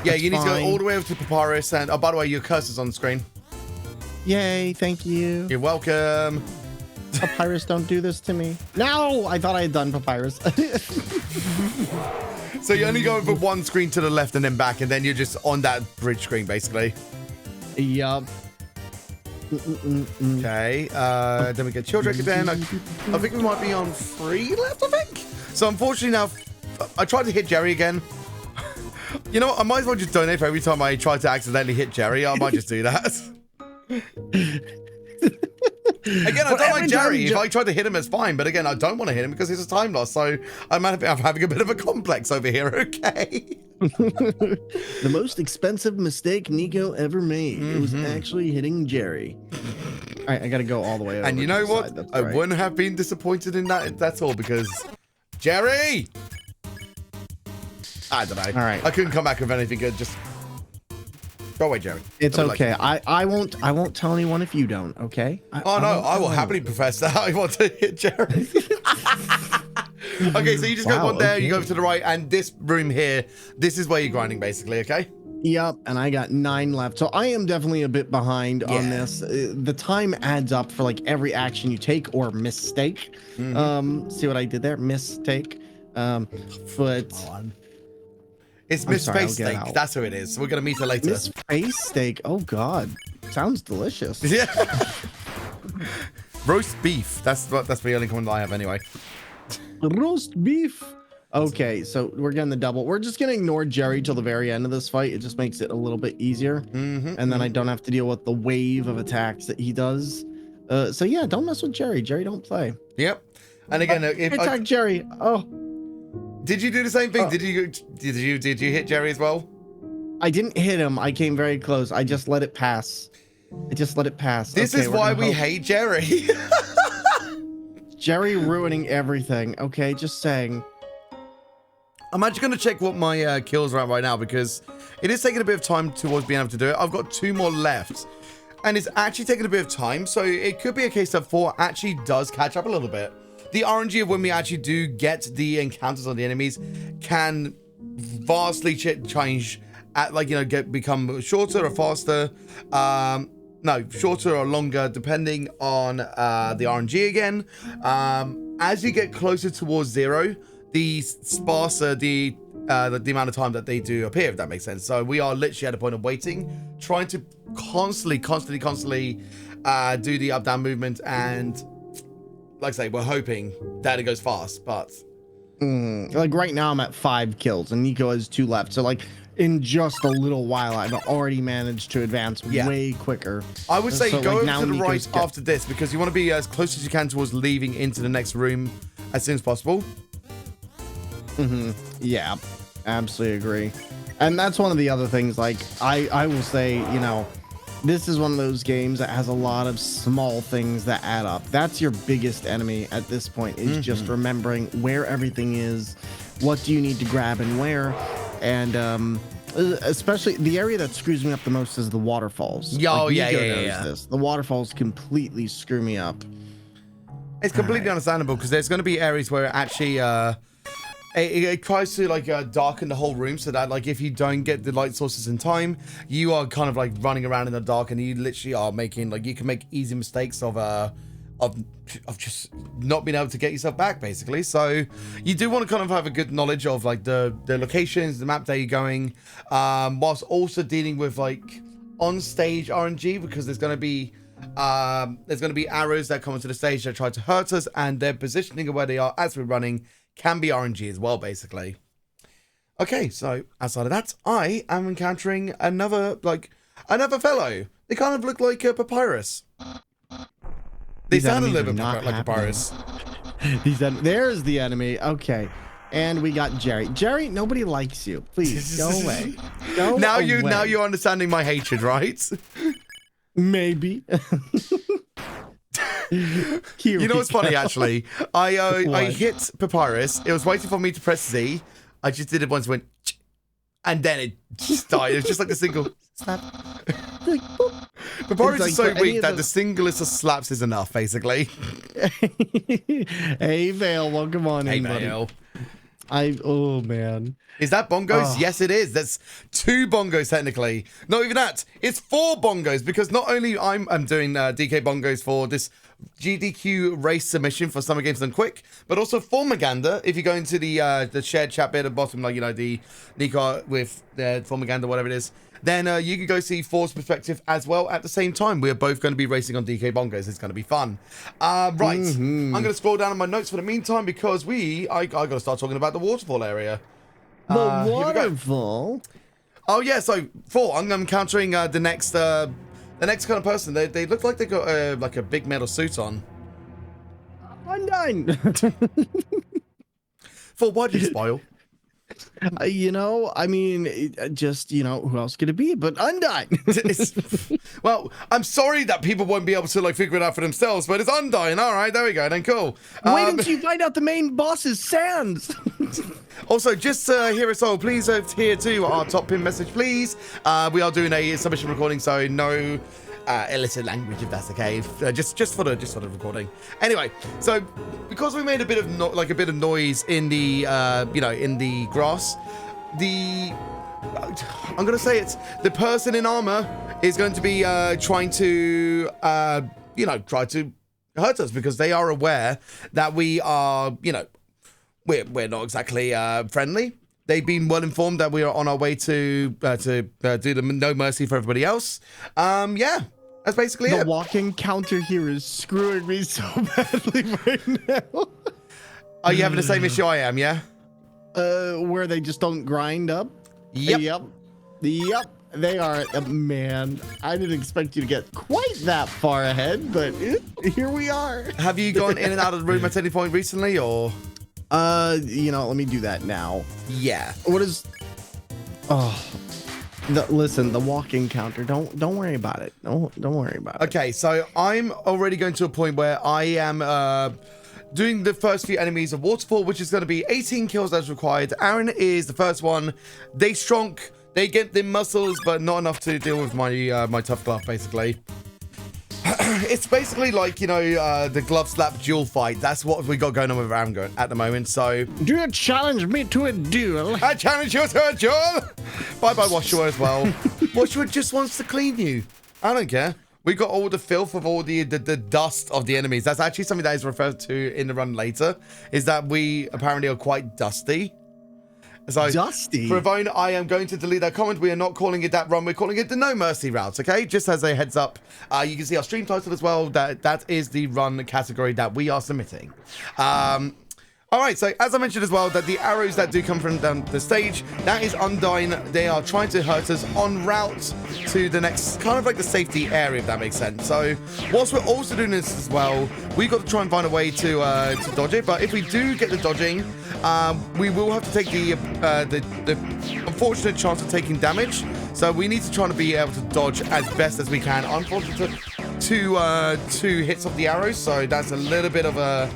Yeah, you need to go all the way over to Papyrus. And, oh, by the way, your cursor's on the screen. Yay, thank you. You're welcome. Papyrus, don't do this to me. No, I thought I had done Papyrus. So you only go over one screen to the left and then back, and then you're just on that bridge screen, basically. Yup. Okay, then we get Children again. I think we might be on 3 left, I think. So unfortunately now, I tried to hit Jerry again. You know what? I might as well just donate for every time I try to accidentally hit Jerry. I might just do that. Again, I don't like Jerry. If I tried to hit him, it's fine. But again, I don't want to hit him because he's a time loss. So I'm having a bit of a complex over here, okay? The most expensive mistake Nico ever made. It was actually hitting Jerry. All right, I got to go all the way over. And you know what? I wouldn't have been disappointed in that. That's all because Jerry! I don't know. All right. I couldn't come back with anything good. Just go away, Jerry. It's okay. I won't tell anyone if you don't, okay? I will happily profess that I want to hit Jerry. Okay, so you just go one there, you go to the right, and this room here, this is where you're grinding, basically, okay? Yep, and I got 9 left. So I am definitely a bit behind on this. The time adds up for like every action you take or mistake. See what I did there? Mistake. But it's Miss Face Steak. That's who it is. So we're gonna meet her later. Miss Face Steak. Oh God, sounds delicious. Yeah. Roast beef. That's the only comment I have anyway. Roast beef. Okay, so we're getting the double. We're just gonna ignore Jerry till the very end of this fight. It just makes it a little bit easier, and then I don't have to deal with the wave of attacks that he does. So yeah, don't mess with Jerry. Jerry don't play. Yep. And again, if attack Jerry. Oh. Did you do the same thing? Did you hit Jerry as well? I didn't hit him. I came very close. I just let it pass. This is why we hate Jerry. Jerry ruining everything. Okay, just saying. I'm actually going to check what my kills are at right now because it is taking a bit of time towards being able to do it. I've got 2 more left and it's actually taking a bit of time. So it could be a case that 4 actually does catch up a little bit. The RNG of when we actually do get the encounters on the enemies can vastly change at become shorter or faster. No, shorter or longer depending on the RNG again. As you get closer towards 0, the sparser the amount of time that they do appear, if that makes sense. So we are literally at a point of waiting, trying to constantly do the up-down movement, and like I say, we're hoping that it goes fast, but like right now I'm at 5 kills and Nico has 2 left. So like in just a little while I've already managed to advance way quicker. I would say go over to the Nico's right after this because you want to be as close as you can towards leaving into the next room as soon as possible. Yeah, absolutely agree. And that's one of the other things, like I will say, you know, this is one of those games that has a lot of small things that add up. That's your biggest enemy at this point, is just remembering where everything is, what do you need to grab and where. And especially the area that screws me up the most is the waterfalls. Yeah, like, Nico knows this. The waterfalls completely screw me up. It's completely understandable because there's going to be areas where it actually it tries to like darken the whole room so that like if you don't get the light sources in time, you are kind of like running around in the dark and you literally are making like, you can make easy mistakes of just not being able to get yourself back, basically. So you do want to kind of have a good knowledge of like the locations, the map that you're going, whilst also dealing with like on stage RNG, because there's going to be arrows that come onto the stage that try to hurt us, and their positioning of where they are as we're running can be RNG as well, basically. Okay, so outside of that, I am encountering another fellow. They kind of look like a papyrus. They sound a little bit like papyrus. There's the enemy. Okay. And we got Jerry. Jerry, nobody likes you. Please, go away. Go now away. Now you're understanding my hatred, right? Maybe. You know what's funny, actually? I hit papyrus. It was waiting for me to press Z. I just did it once, went, and then it just died. It was just like a single slap. Papyrus is so weak that the singlest slaps is enough, basically. Hey, Vale, welcome on in, buddy. Vale. Oh man. Is that bongos? Yes, it is. That's 2 bongos technically. Not even that. It's 4 bongos because not only I'm doing DK Bongos for this SGDQ race submission for Summer Games Done Quick, but also Thormungandr. If you go into the shared chat bit at the bottom, like, you know, the Nikoheart with the Thormungandr, whatever it is, then you can go see Thor's perspective as well at the same time. We're both going to be racing on DK Bongos. It's going to be fun. Right. I'm going to scroll down on my notes for the meantime because I got to start talking about the waterfall area. The waterfall? Oh, yeah. So, Thor, I'm encountering the next the next kind of person, they look like they got like a big metal suit on. Undyne. For what you spoil? You know, I mean, just, you know, who else could it be but Undyne? Well, I'm sorry that people won't be able to like figure it out for themselves, but it's Undyne. All right, there we go. Then cool. Wait until you find out the main boss is Sans. Also, just hear us all, please adhere to our top pin message, please. We are doing a submission recording, so no illicit language, if that's okay. Just for the recording. Anyway, so because we made a bit of noise in the in the grass, I'm gonna say it's the person in armor is going to be trying to try to hurt us because they are aware that we are we're not exactly friendly. They've been well informed that we are on our way to do the no mercy for everybody else. Yeah, that's basically it. The walking counter here is screwing me so badly right now. Are you having the same issue I am? Yeah. Where they just don't grind up. Yep. Yep. They are. Man, I didn't expect you to get quite that far ahead, but here we are. Have you gone in and out of the room at any point recently, or? Let me do that now. Yeah. What is? Oh, listen, the walking counter. Don't worry about it. Don't worry about it. Okay, so I'm already going to a point where I am doing the first few enemies of Waterfall, which is going to be 18 kills as required. Aaron is the first one. They strong. They get the muscles, but not enough to deal with my my tough glove, basically. It's basically like, the glove slap duel fight. That's what we got going on with Aaron at the moment, so... Do you challenge me to a duel? I challenge you to a duel! Bye-bye, Washua, as well. Washua just wants to clean you. I don't care. We got all the filth of all the dust of the enemies. That's actually something that is referred to in the run later, is that we apparently are quite dusty. So, dusty? For Yvonne, I am going to delete that comment. We are not calling it that run. We're calling it the No Mercy route, okay? Just as a heads up. You can see our stream title as well. That is the run category that we are submitting. All right, so as I mentioned as well, that the arrows that do come from down the stage, that is Undyne. They are trying to hurt us en route to the next, kind of like the safety area, if that makes sense. So whilst we're also doing this as well, we've got to try and find a way to dodge it. But if we do get the dodging, we will have to take the unfortunate chance of taking damage. So we need to try to be able to dodge as best as we can. Unfortunately, two hits of the arrows, so that's a little bit of a,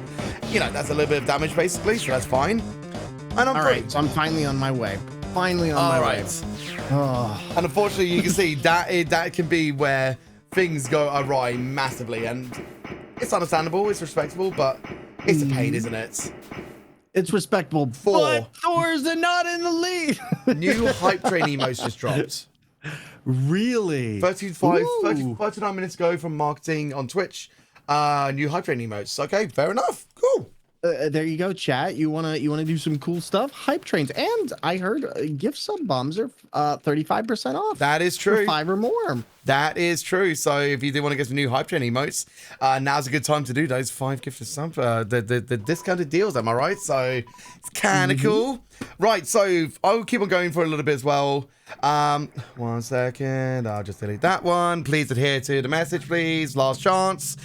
that's a little bit of damage basically, so that's fine. And all right, so I'm finally on my way. Finally on my way. Oh. And unfortunately, you can see that can be where things go awry massively, and it's understandable, it's respectable, but it's a pain, isn't it? It's respectable, but Thor's not in the lead. New hype train emotes just dropped. Really? 39 minutes ago from marketing on Twitch. New hype train emotes. Okay, fair enough. Cool. There you go, chat. You wanna do some cool stuff? Hype trains, and I heard gift sub bombs are 35% off. That is true. For 5 or more. That is true. So if you do want to get some new hype train emotes, now's a good time to do those 5 gifted sub the discounted deals. Am I right? So it's kind of cool. Right. So I'll keep on going for a little bit as well. 1 second. I'll just delete that one. Please adhere to the message, please. Last chance.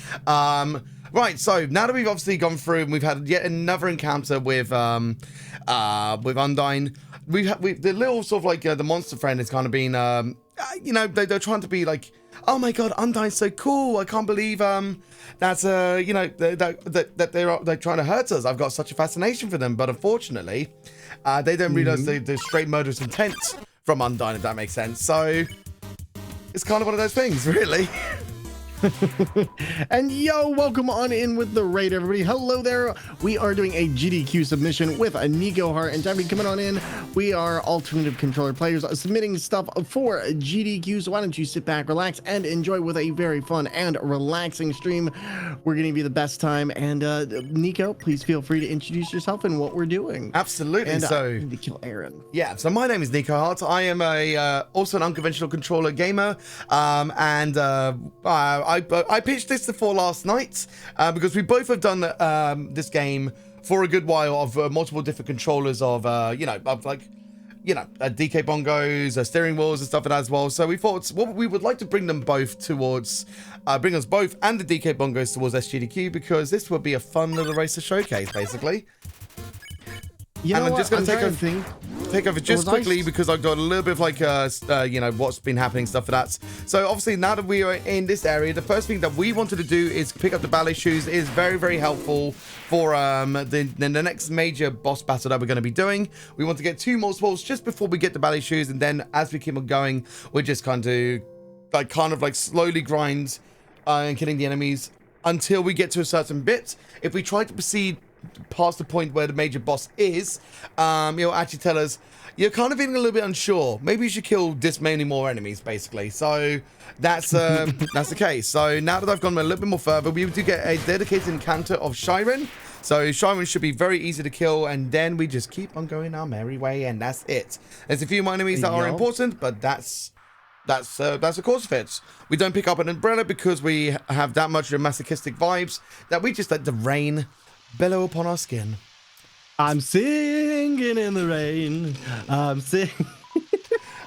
Right, so now that we've obviously gone through and we've had yet another encounter with Undyne, the little sort of like the monster friend has kind of been, they're trying to be like, oh my god, Undyne's so cool. I can't believe that's that they're trying to hurt us. I've got such a fascination for them, but unfortunately, they don't realize the straight murderous intent from Undyne, if that makes sense. So it's kind of one of those things, really. And yo, welcome on in with the raid, everybody. Hello there. We are doing a GDQ submission with a Nikoheart, and Jeffrey coming on in. We are alternative controller players submitting stuff for GDQ. So why don't you sit back, relax, and enjoy with a very fun and relaxing stream. We're gonna be the best time. And Nico, please feel free to introduce yourself and what we're doing. Absolutely. And so I need to kill Aaron. Yeah. So my name is Nikoheart. I am also an unconventional controller gamer, and I pitched this for last night because we both have done this game for a good while of multiple different controllers of, of like you know, DK Bongos, steering wheels and stuff like that as well. So we thought what we would like to bring them both towards, bring us both and the DK Bongos towards SGDQ, because this would be a fun little racer showcase, basically. You know I'm what? just going to take over just quickly because I've got a little bit of like, you know, what's been happening, stuff for that. So obviously now that we are in this area, the first thing that we wanted to do is pick up the ballet shoes. It is very, very helpful for the next major boss battle that we're going to be doing. We want to get 2 more spawns just before we get the ballet shoes, and then as we keep on going, we're just kind of like slowly grind and killing the enemies until we get to a certain bit. If we try to proceed past the point where the major boss is, it'll actually tell us you're kind of feeling a little bit unsure. Maybe you should kill this many more enemies, basically. So that's that's the case. So now that I've gone a little bit more further, we do get a dedicated encounter of Shiren. So Shiren should be very easy to kill, and then we just keep on going our merry way, and that's it. There's a few more enemies that are important, but that's the course of it. We don't pick up an umbrella because we have that much of masochistic vibes that we just let the rain bellow upon our skin. I'm singing in the rain. I'm singing.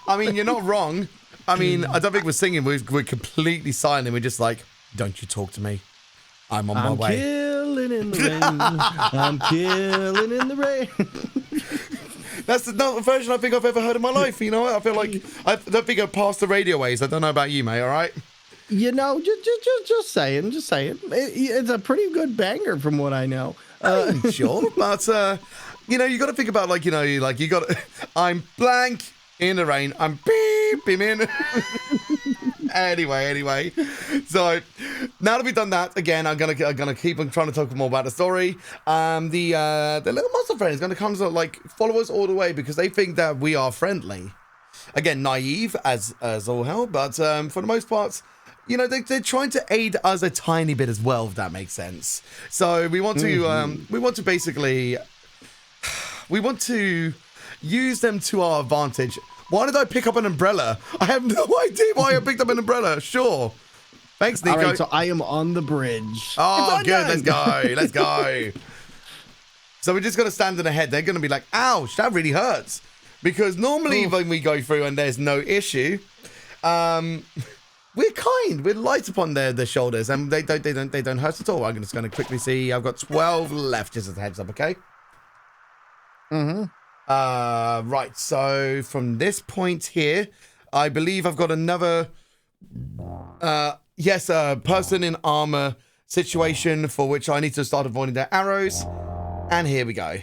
I mean, you're not wrong. I mean, I don't think we're singing. We're completely silent. We're just like, don't you talk to me. I'm on my way. I'm killing in the rain. I'm killing in the rain. That's not the version I think I've ever heard in my life. You know what? I feel like I don't think I've passed the radio waves. I don't know about you, mate. All right. You know, just saying. It's a pretty good banger from what I know. Sure, but you know, you got to think about, like, you know, like you got. I'm blank in the rain. I'm beeping in. Anyway. So now that we've done that, again, I'm gonna keep on trying to talk more about the story. The little monster friend is gonna come to like follow us all the way because they think that we are friendly. Again, naive as all hell, but for the most part, you know, they're trying to aid us a tiny bit as well, if that makes sense. So we want to basically use them to our advantage. Why did I pick up an umbrella? I have no idea why I picked up an umbrella. Sure. Thanks, Nico. All right, so I am on the bridge. Oh, good. Let's go. So we're just going to stand in ahead. They're going to be like, ouch, that really hurts. Because normally when we go through and there's no issue, we're kind. We're light upon their shoulders, and they don't hurt at all. I'm just going to quickly see. I've got 12 left, just as a heads up, okay? Right. So from this point here, I believe I've got another, person in armor situation for which I need to start avoiding their arrows. And here we go.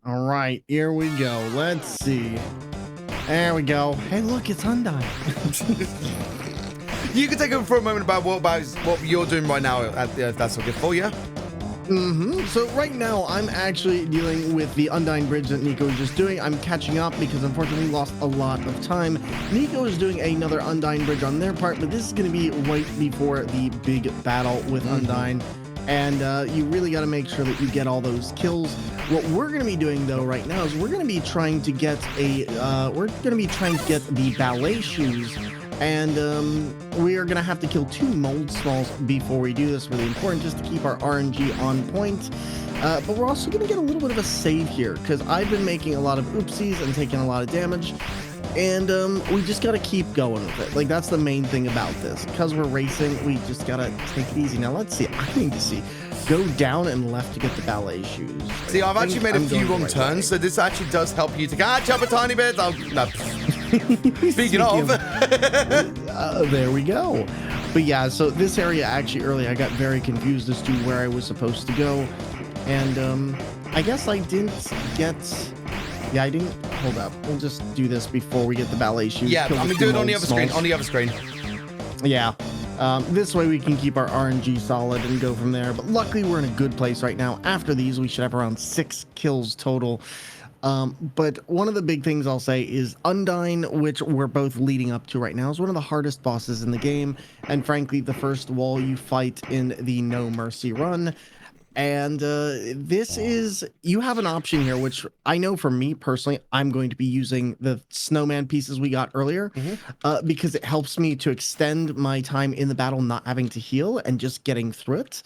All right, here we go. Let's see. There we go. Hey, look, it's Undyne. You can take over for a moment about what you're doing right now, if that's okay for you. So right now, I'm actually dealing with the Undyne bridge that Nico was just doing. I'm catching up because unfortunately we lost a lot of time. Nico is doing another Undyne bridge on their part, but this is going to be right before the big battle with Undyne. And you really got to make sure that you get all those kills. What we're going to be doing though right now is we're going to be trying to get the ballet shoes. And we are going to have to kill 2 mold smalls before we do this. Really important just to keep our RNG on point. But we're also going to get a little bit of a save here because I've been making a lot of oopsies and taking a lot of damage. And we just got to keep going with it. Like, that's the main thing about this. Because we're racing, we just got to take it easy. Now, let's see. I need to see. Go down and left to get the ballet shoes. See, I've actually made a few wrong turns, so this actually does help you to catch up a tiny bit. No. Speaking of. There we go. But yeah, so this area actually early, I got very confused as to where I was supposed to go. And I guess I didn't get... Yeah, I didn't... Hold up. We'll just do this before we get the ballet shoes. Yeah, I'm going to do it on the other screen. On the other screen. Yeah. This way we can keep our RNG solid and go from there. But luckily, we're in a good place right now. After these, we should have around 6 kills total. But one of the big things I'll say is Undyne, which we're both leading up to right now, is one of the hardest bosses in the game. And frankly, the first wall you fight in the No Mercy run. And this is, you have an option here, which I know for me personally, I'm going to be using the snowman pieces we got earlier because it helps me to extend my time in the battle, not having to heal and just getting through it.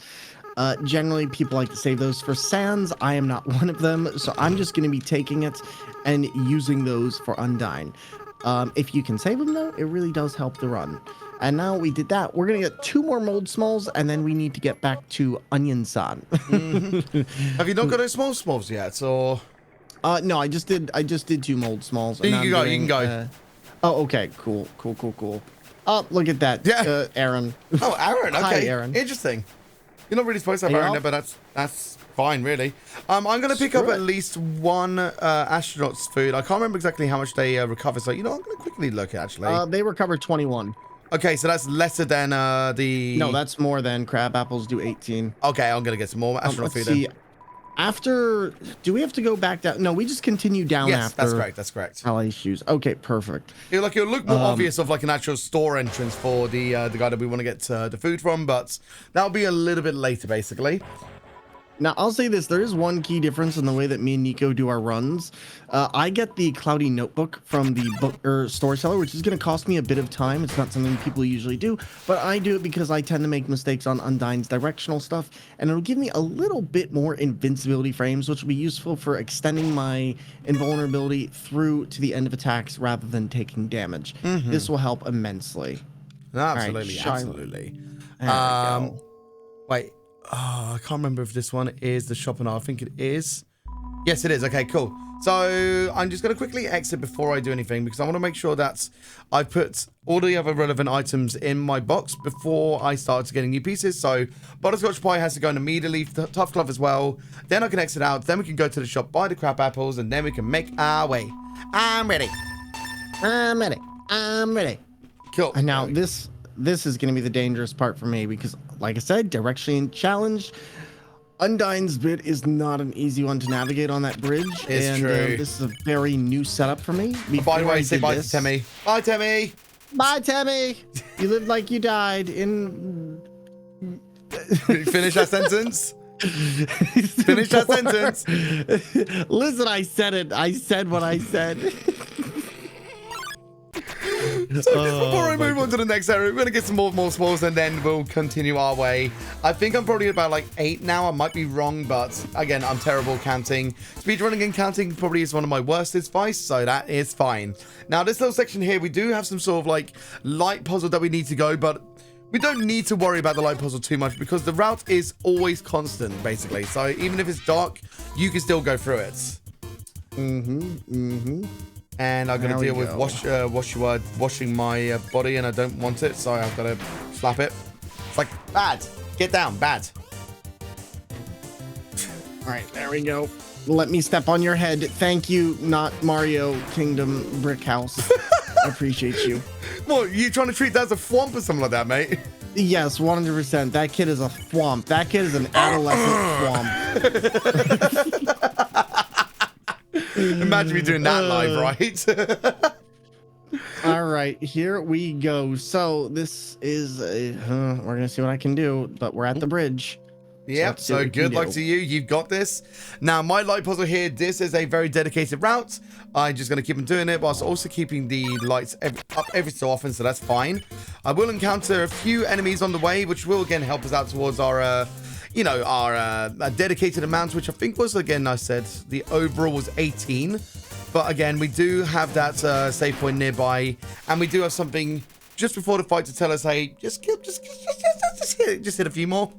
Generally, people like to save those for sands. I am not one of them, so I'm just going to be taking it and using those for Undyne. If you can save them, though, it really does help the run. And now we did that. We're going to get 2 more mold smalls, and then we need to get back to Onion-san. Have you not got those small smalls yet, or? No, I just did 2 mold smalls. You can go. Oh, okay. Cool. Oh, look at that. Yeah. Aaron. Oh, Aaron. Okay. Hi, Aaron. Interesting. You're not really supposed to have Aaron there, but that's fine, really. I'm going to pick up at least 1 astronaut's food. I can't remember exactly how much they recover, so, I'm going to quickly look, actually. They recover 21. Okay, so that's lesser than the... No, that's more than crab apples do 18. Okay, I'm going to get some more astronaut food then. After... Do we have to go back down? No, we just continue down after... Yes, that's correct. Ally shoes. Okay, perfect. It'll look more obvious of like an actual store entrance for the guy that we want to get the food from, but that'll be a little bit later, basically. Now, I'll say this. There is one key difference in the way that me and Nico do our runs. I get the Cloudy Notebook from the store seller, which is going to cost me a bit of time. It's not something people usually do, but I do it because I tend to make mistakes on Undyne's directional stuff, and it'll give me a little bit more invincibility frames, which will be useful for extending my invulnerability through to the end of attacks rather than taking damage. This will help immensely. Absolutely, right, absolutely. There we go. Wait. Oh, I can't remember if this one is the shop or not. I think it is. Yes, it is. Okay, cool. So I'm just going to quickly exit before I do anything because I want to make sure that I put all the other relevant items in my box before I start getting new pieces. So butterscotch pie has to go in immediately, tough glove as well. Then I can exit out. Then we can go to the shop, buy the crab apples, and then we can make our way. I'm ready. Cool. And now this is going to be the dangerous part for me because, like I said, directionally challenged. Undyne's bit is not an easy one to navigate on that bridge. It's true. This is a very new setup for me. By the way, say bye to Temmie. Bye, Temmie. Bye, Temmie. You lived like you died in... Finish that sentence. Finish that sentence. Listen, I said it. I said what I said. So before I move on to the next area, we're going to get some more smalls and then we'll continue our way. I think I'm probably about like 8 now. I might be wrong, but again, I'm terrible counting. Speedrunning and counting probably is one of my worst advice, so that is fine. Now, this little section here, we do have some sort of like light puzzle that we need to go, but we don't need to worry about the light puzzle too much because the route is always constant, basically. So even if it's dark, you can still go through it. And I'm gonna deal with washing my body, and I don't want it, so I've got to slap it. It's like, bad. Get down, bad. All right, there we go. Let me step on your head. Thank you, not Mario Kingdom Brick House. I appreciate you. What, you trying to treat that as a thwomp or something like that, mate? Yes, 100%. That kid is a thwomp. That kid is an adolescent thwomp. Imagine me doing that live, right? All right, here we go. So this is we're gonna see what I can do, but we're at the bridge. Yep, so good luck to you. You've got this. Now, my light puzzle here, this is a very dedicated route. I'm just going to keep on doing it whilst also keeping the lights up every so often, so that's fine. I will encounter a few enemies on the way, which will again help us out towards our dedicated amount, which I think was, again, I said the overall was 18. But again, we do have that save point nearby, and we do have something just before the fight to tell us, hey, just hit a few more.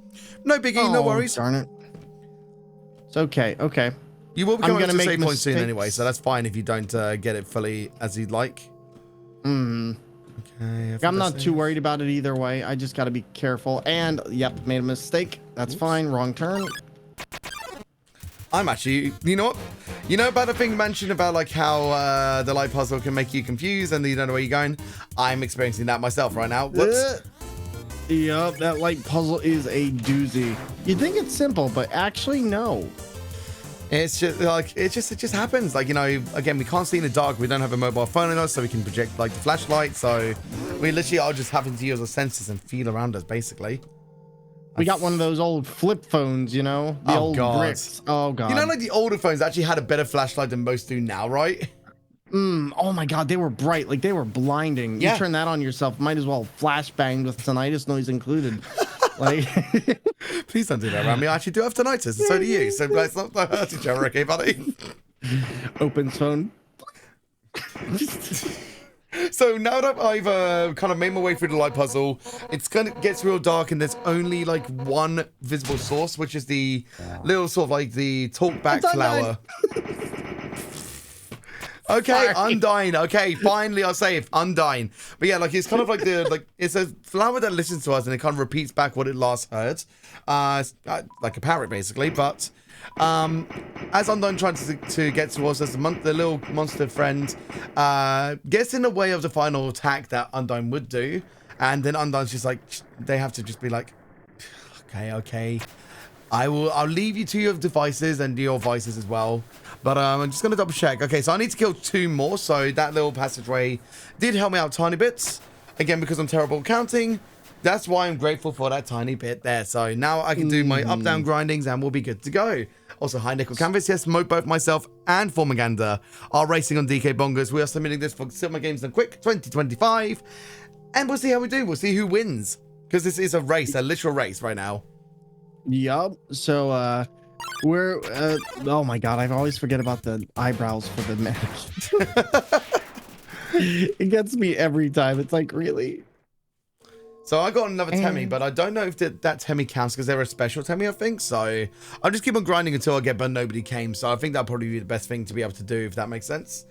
No biggie, no worries. Darn it. It's okay, okay. You will be coming up to save point soon anyway, so that's fine if you don't get it fully as you'd like. Okay, I'm not too worried about it either way. I just got to be careful. And, yep, made a mistake. That's fine. Wrong turn. I'm actually, you know what? You know about the thing mentioned about like how the light puzzle can make you confused and you don't know where you're going? I'm experiencing that myself right now. Whoops. Yep, that light puzzle is a doozy. You'd think it's simple, but actually, no. It's just like it just happens. Like, you know, again, we can't see in the dark. We don't have a mobile phone on us, so we can project like the flashlight. So we literally are just having to use our senses and feel around us, basically. We got one of those old flip phones, you know, the old bricks. Oh god. You know, like the older phones actually had a better flashlight than most do now, right? Oh my god, they were bright, like they were blinding. Yeah. You turn that on yourself, might as well flashbang with tinnitus noise included. Like, Please don't do that around me. I actually do have tinnitus, and so do you. So let's not hurt each other, okay, buddy? opens phone. So now that I've kind of made my way through the light puzzle, it's gonna gets real dark, and there's only like one visible source, which is the little sort of like the talkback flower. Okay, Sorry. Undyne. Okay, finally I'll say it, Undyne. But yeah, like it's kind of like it's a flower that listens to us and it kind of repeats back what it last heard, like a parrot basically. But as Undyne tries to get towards us, the little monster friend gets in the way of the final attack that Undyne would do, and then Undyne's just like, they have to just be like, okay, I'll leave you to your devices and your vices as well. But I'm just going to double check. Okay, so I need to kill 2 more. So that little passageway did help me out tiny bits. Again, because I'm terrible at counting. That's why I'm grateful for that tiny bit there. So now I can do my up-down grindings and we'll be good to go. Also, hi, Nickel Canvas. Yes, both myself and Thormungandr are racing on DK Bongos. We are submitting this for Silver Games Done Quick 2025. And we'll see how we do. We'll see who wins. Because this is a race, a literal race right now. Yup. So, we're oh my god, I always forget about the eyebrows for the match. It gets me every time. It's like, really? So I got another Temmie, but I don't know if that Temmie counts because they're a special Temmie, I think. So I'll just keep on grinding until I get but nobody came. So I think that'll probably be the best thing to be able to do, if that makes sense.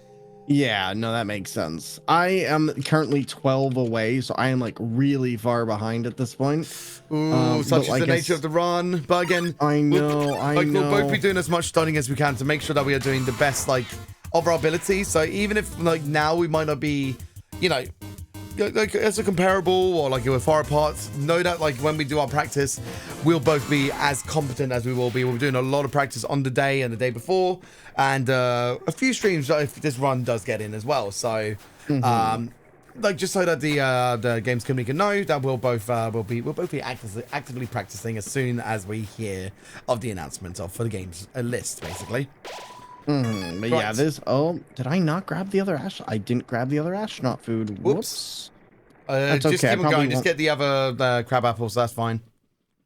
Yeah, no, that makes sense. I am currently 12 away, so I am like really far behind at this point. Ooh, such is the nature of the run. But again, I know. We'll both be doing as much studying as we can to make sure that we are doing the best, like, of our ability. So even if, like, now we might not be, you know, like as a comparable or like we're far apart, know that like when we do our practice, we'll both be as competent as we will be. We'll be doing a lot of practice on the day and the day before, and a few streams if this run does get in as well. So like just so that the games community can know that we'll both be actively practicing as soon as we hear of the announcement for the games list, basically. But Right. yeah, did I not grab the other I didn't grab the other astronaut food. Whoops. That's Just okay. keep on going. Just get the other crab apples. That's fine.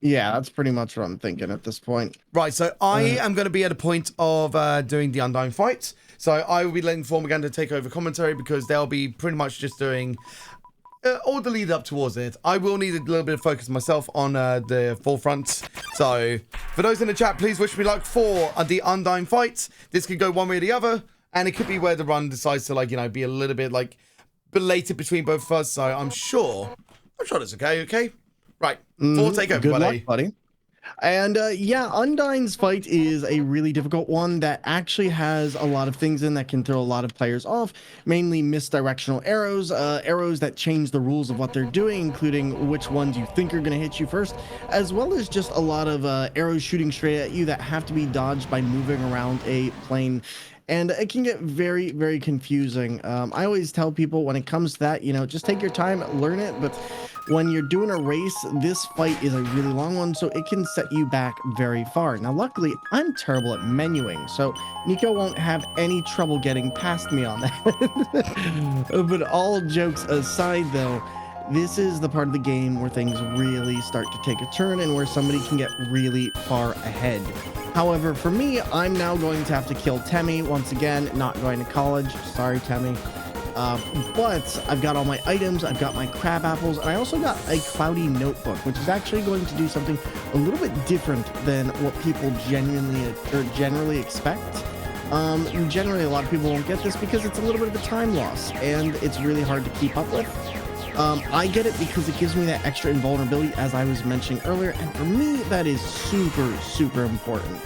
Yeah, that's pretty much what I'm thinking at this point. Right, so I am going to be at a point of doing the Undyne fight. So I will be letting Thormungandr take over commentary because they'll be pretty much just doing all the lead up towards it. I will need a little bit of focus myself on the forefront. So for those in the chat, please wish me luck for the Undyne fight. This could go one way or the other, and it could be where the run decides to, like, you know, be a little bit like belated between both of us. So I'm sure that's okay. Okay, right. Full take over, Good buddy. luck, buddy. And yeah, Undyne's fight is a really difficult one that actually has a lot of things in that can throw a lot of players off, mainly misdirectional arrows, arrows that change the rules of what they're doing, including which ones you think are going to hit you first, as well as just a lot of arrows shooting straight at you that have to be dodged by moving around a plane. And it can get very, very confusing. I always tell people when it comes to that, you know, just take your time, learn it. But when you're doing a race, this fight is a really long one, so it can set you back very far. Now, luckily, I'm terrible at menuing, so Nico won't have any trouble getting past me on that. But all jokes aside, though, this is the part of the game where things really start to take a turn and where somebody can get really far ahead. However, for me, I'm now going to have to kill Temmie once again, not going to college. Sorry, Temmie. But I've got all my items, I've got my crab apples, and I also got a cloudy notebook, which is actually going to do something a little bit different than what people generally expect. Generally, a lot of people won't get this because it's a little bit of a time loss, and it's really hard to keep up with. I get it because it gives me that extra invulnerability, as I was mentioning earlier, and for me, that is super, super important.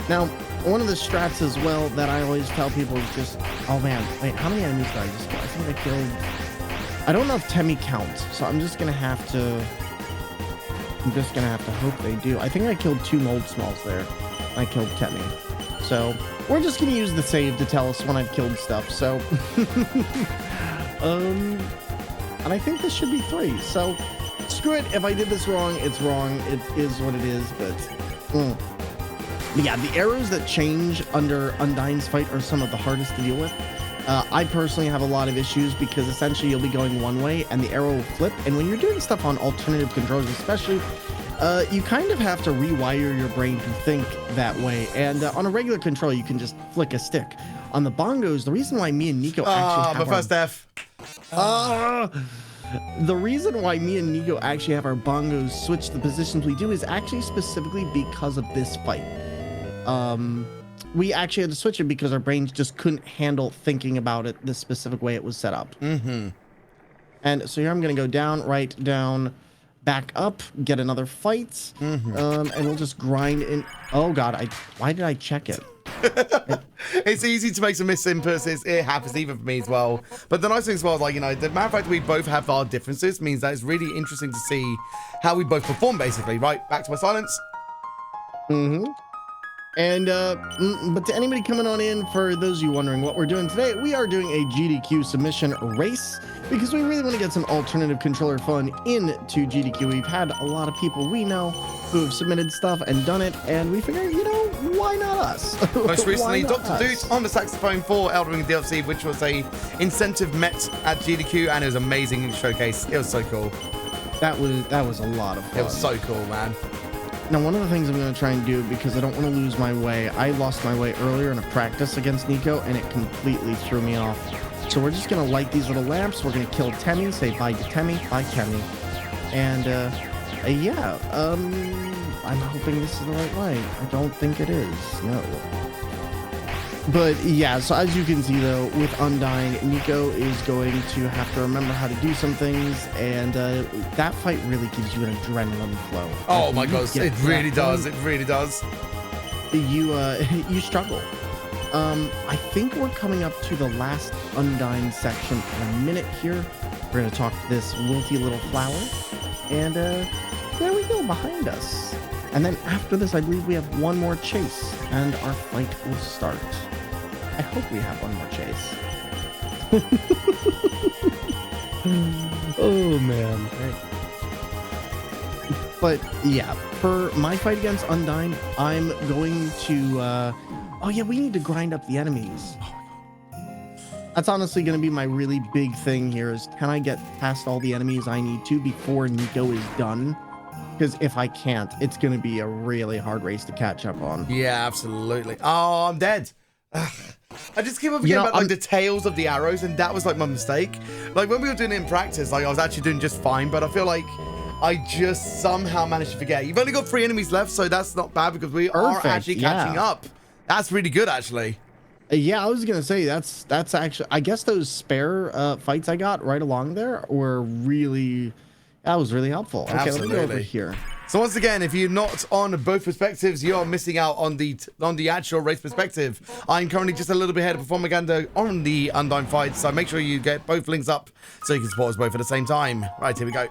Now, one of the strats as well that I always tell people is just, oh man, wait, how many enemies did I just kill? I think I killed, I don't know if Temmie counts, so I'm just gonna have to hope they do. I think I killed 2 mold smalls there. I killed Temmie. So, we're just gonna use the save to tell us when I've killed stuff, so. And I think this should be 3, so screw it. If I did this wrong, it's wrong. It is what it is, but yeah, the arrows that change under Undyne's fight are some of the hardest to deal with. I personally have a lot of issues because essentially you'll be going one way and the arrow will flip. And when you're doing stuff on alternative controls, especially, You kind of have to rewire your brain to think that way. And on a regular control, you can just flick a stick. On the bongos, the reason why me and Nico actually have my first F. The reason why me and Nico actually have our bongos switch the positions we do is actually specifically because of this fight. We actually had to switch it because our brains just couldn't handle thinking about it the specific way it was set up. Mm-hmm. And so here I'm going to go down, right, down, back up, get another fight, Mm-hmm. and we'll just grind in. Oh, God, why did I check it? It's easy to make some misinputs. It happens even for me as well. But the nice thing as well is, like, you know, the matter of fact we both have our differences means that it's really interesting to see how we both perform, basically. Right, back to my silence. Mm-hmm. And, but to anybody coming on in, for those of you wondering what we're doing today, we are doing a GDQ submission race because we really want to get some alternative controller fun into GDQ. We've had a lot of people we know who have submitted stuff and done it, and we figured, you know, why not us? Most recently, Dr. Doot on the saxophone for Elden Ring DLC, which was a incentive met at GDQ, and it was an amazing showcase. It was so cool. That was a lot of fun. It was so cool, man. Now, one of the things I'm going to try and do, because I don't want to lose my way, I lost my way earlier in a practice against Nico, and it completely threw me off. So we're just going to light these little lamps. We're going to kill Temmie, say bye to Temmie, bye Temmie. And, yeah, I'm hoping this is the right way. I don't think it is, no. But yeah, so as you can see though, with Undying, Nico is going to have to remember how to do some things, and that fight really gives you an adrenaline flow. Oh my gosh, it really does. It really does. You struggle. I think we're coming up to the last Undying section in a minute here. We're gonna talk to this wilty little flower, and there we go behind us. And then after this, I believe we have one more chase, and our fight will start. I hope we have one more chase. Oh, man. But, yeah, for my fight against Undying, I'm going to... oh, yeah, we need to grind up the enemies. That's honestly going to be my really big thing here is, can I get past all the enemies I need to before Nico is done? Because if I can't, it's going to be a really hard race to catch up on. Yeah, absolutely. Oh, I'm dead. Ugh. I just keep on forgetting about like the tails of the arrows, and that was like my mistake. Like when we were doing it in practice, like I was actually doing just fine, but I feel like I just somehow managed to forget. You've only got 3 enemies left, so that's not bad because we are actually catching up. That's really good, actually. Yeah, I was gonna say that's actually. I guess those spare fights I got right along there were really. That was really helpful. Okay, Absolutely. Let me go over here. So once again, if you're not on both perspectives, you are missing out on the actual race perspective. I'm currently just a little bit ahead of Thormungandr on the Undying fight, so make sure you get both links up so you can support us both at the same time. Right, here we go.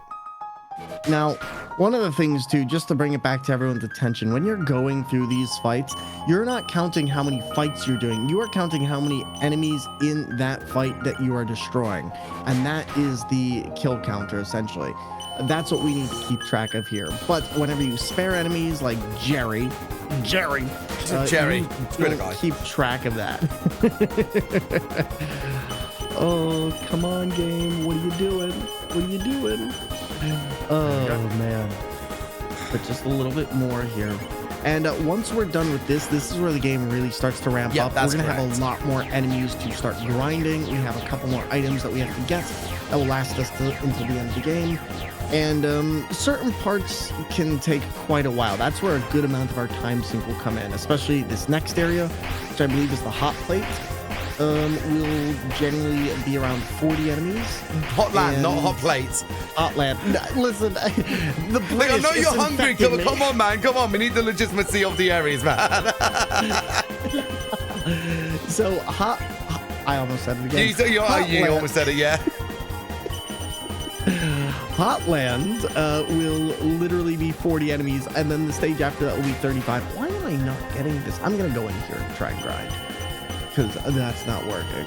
Now, one of the things too, just to bring it back to everyone's attention, when you're going through these fights, you're not counting how many fights you're doing. You are counting how many enemies in that fight that you are destroying. And that is the kill counter, essentially. That's what we need to keep track of here. But whenever you spare enemies like Jerry, you don't keep track of that. Oh, come on, game. What are you doing? What are you doing? Oh, man. But just a little bit more here. And once we're done with this is where the game really starts to ramp up. We're going to have a lot more enemies to start grinding. We have a couple more items that we have to get that will last us until the end of the game. And certain parts can take quite a while. That's where a good amount of our time sink will come in, especially this next area, which I believe is the hot plate. Will generally be around 40 enemies. Hot land, not hot plates. Hot land. Listen, the British, like, I know you're hungry. Come on, man. Come on. We need the legitimacy of the areas, man. So hot. I almost said it again. You almost said it, yeah. Hotland will literally be 40 enemies, and then the stage after that will be 35. Why am I not getting this? I'm gonna go in here and try and grind, because that's not working.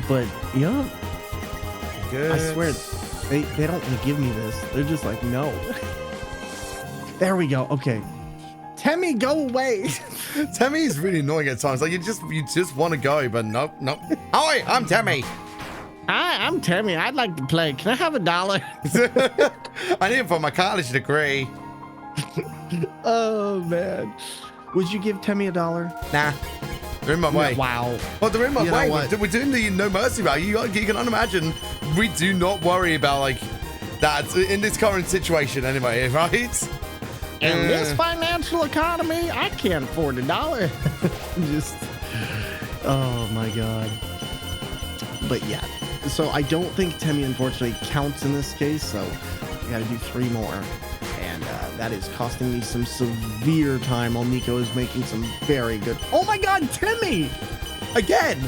But yeah, good. I swear they don't want to give me this. They're just like, no. There we go. Okay, Temmie, go away. Temmie is really annoying at times. Like you just want to go, but nope. Hi, I'm Temmie. Hi, I'm Timmy. I'd like to play. Can I have $1? I need it for my college degree. Oh man, would you give Timmy $1? Nah, they're in my way. Wow. Well, they're in my You know way. what? We're doing the no mercy route. You can imagine. We do not worry about like that in this current situation anyway, right? In this financial economy, I can't afford $1. Just, oh my god. But yeah, so I don't think Timmy unfortunately counts in this case, so I gotta do 3 more. And that is costing me some severe time while Nico is making some very good. Oh my god, Timmy! Again!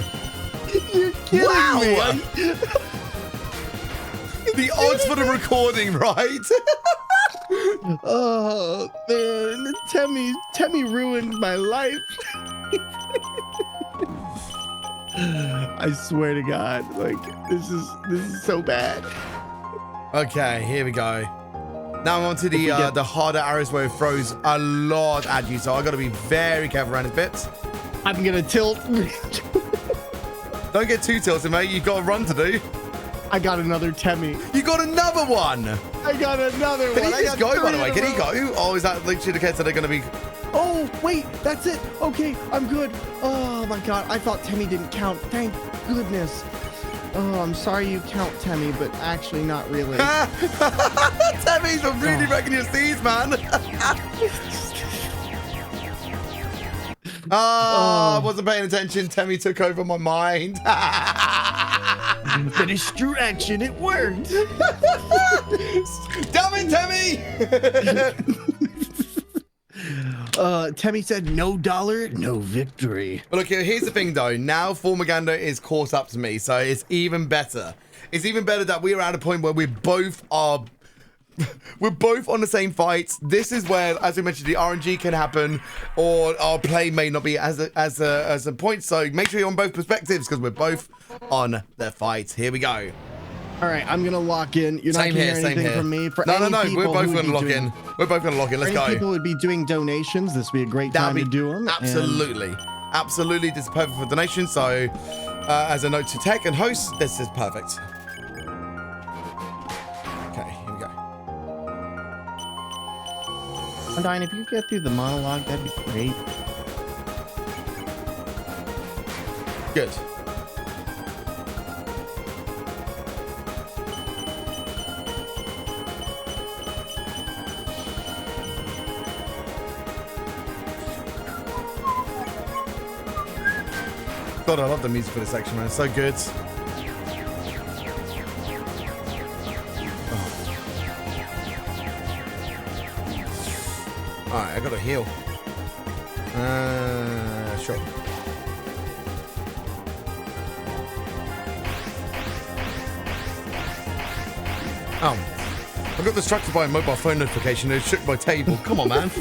You're kidding Wow! me! The odds for the recording, right? Oh man, Timmy ruined my life. I swear to God, like this is so bad. Okay, here we go. Now I'm on to the harder arrows where it throws a lot at you, so I got to be very careful around this bit. I'm gonna tilt. Don't get too tilted, mate. You've got a run to do. I got another Timmy. You got another one. I got another one. Can he just go, by the way? Can he go? Oh, is that literally the case that they're going to be... Oh, wait, that's it. Okay, I'm good. Oh my God, I thought Timmy didn't count. Thank goodness. Oh, I'm sorry you count Timmy, but actually not really. Timmy's really wrecking your steeds, man. I wasn't paying attention. Timmy took over my mind. The distraction, it worked. Damn it, Timmy! Timmy said no $1, no victory. But look, here's the thing though. Now Thormungandr is caught up to me, so it's even better. It's even better that we are at a point where we're both on the same fights. This is where, as we mentioned, the RNG can happen, or our play may not be as a point. So make sure you're on both perspectives because we're both on the fight. Here we go. All right, I'm gonna lock in. You're not Same gonna here, hear same anything here. from me. For No, any we're people both who would gonna be lock doing- in. We're both gonna lock in. Let's For any go. people who would be doing donations, this would be a great time to do them. Absolutely. Absolutely, this is perfect for donations. So, as a note to tech and hosts, this is perfect. Okay, here we go. Undyne, if you could get through the monologue, that'd be great. Good. God, I love the music for this section, man. It's so good. Oh. Alright, I gotta heal. Sure. Oh. I got distracted by a mobile phone notification and it shook my table. Come on, man.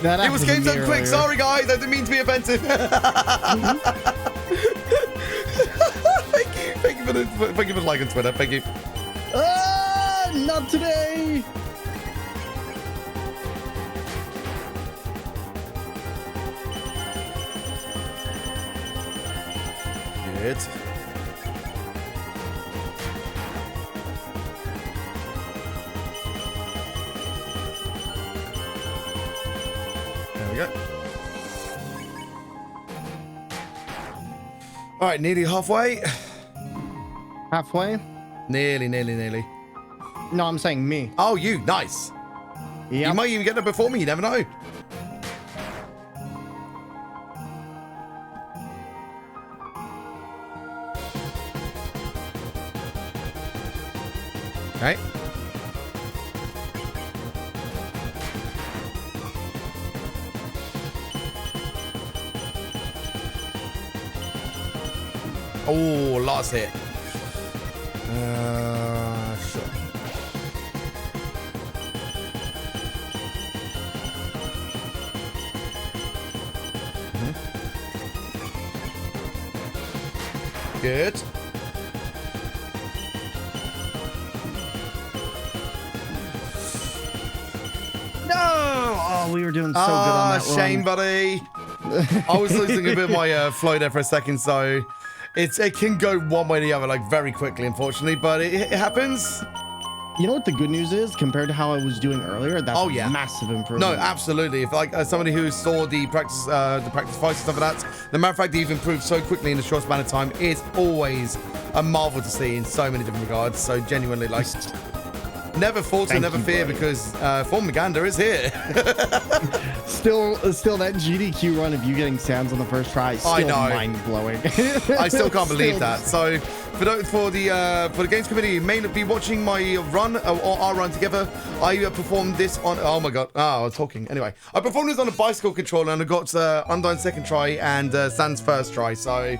It was game so quick. Sorry, guys. I didn't mean to be offensive. Thank you for the like on Twitter. Thank you. Not today. Good. There we go. All right, nearly halfway. Halfway? Nearly. No, I'm saying me. Oh, you. Nice. Yeah. You might even get there before me. You never know. Okay. Oh, last hit. Sure. Good. No! Oh, we were doing so good on that shame, run. buddy. I was losing a bit of my flow there for a second, so it can go one way or the other, like very quickly, unfortunately, but it happens. You know what the good news is compared to how I was doing earlier? That's Oh, yeah. massive improvement. No, absolutely. If like somebody who saw the practice fights and stuff like that, the matter of fact that you've improved so quickly in a short span of time is always a marvel to see in so many different regards. So genuinely, like, never falter, never fear, because Thormungandr is here. Still that GDQ run of you getting sounds on the first try is still mind blowing. I still can't believe that. So for the games committee, you may be watching my run or our run together. I performed this on. Oh my god! I was talking. Anyway, I performed this on a bicycle controller, and I got Undyne's second try and Sand's first try. So you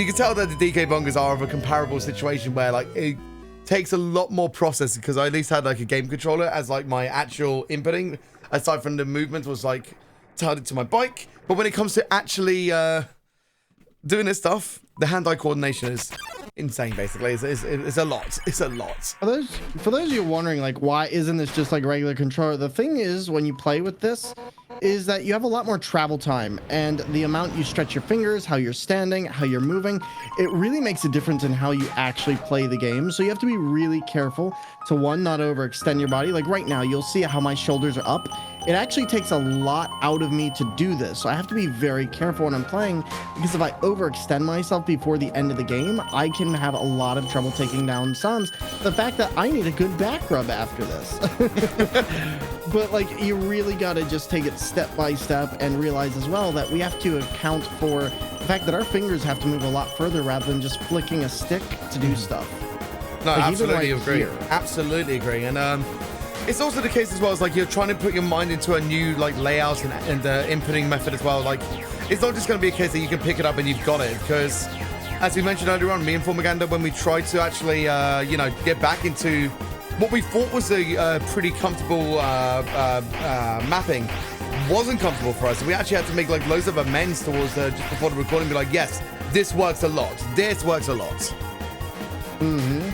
can tell that the DK Bongos are of a comparable situation where like it takes a lot more processing, because I at least had like a game controller as like my actual inputting, aside from the movement was like tied to my bike. But when it comes to actually doing this stuff, the hand-eye coordination is insane. Basically, it's a lot. It's a lot. For those of you wondering, like, why isn't this just like a regular controller? The thing is, when you play with this, is that you have a lot more travel time, and the amount you stretch your fingers, how you're standing, how you're moving, it really makes a difference in how you actually play the game. So you have to be really careful to, one, not overextend your body. Like right now, you'll see how my shoulders are up. It actually takes a lot out of me to do this. So I have to be very careful when I'm playing, because if I overextend myself before the end of the game, I can have a lot of trouble taking down Sans. The fact that I need a good back rub after this. But like, you really got to just take it step by step and realize as well that we have to account for the fact that our fingers have to move a lot further rather than just flicking a stick to do stuff. No, like, absolutely right agree. Here. Absolutely agree. And it's also the case as well as like you're trying to put your mind into a new like layout and inputting method as well. Like it's not just going to be a case that you can pick it up and you've got it, because as we mentioned earlier on, me and Thormungandr, when we tried to actually you know, get back into what we thought was a pretty comfortable mapping, wasn't comfortable for us. And we actually had to make like loads of amends towards just before the recording, be like, yes, this works a lot. This works a lot. Mm-hmm.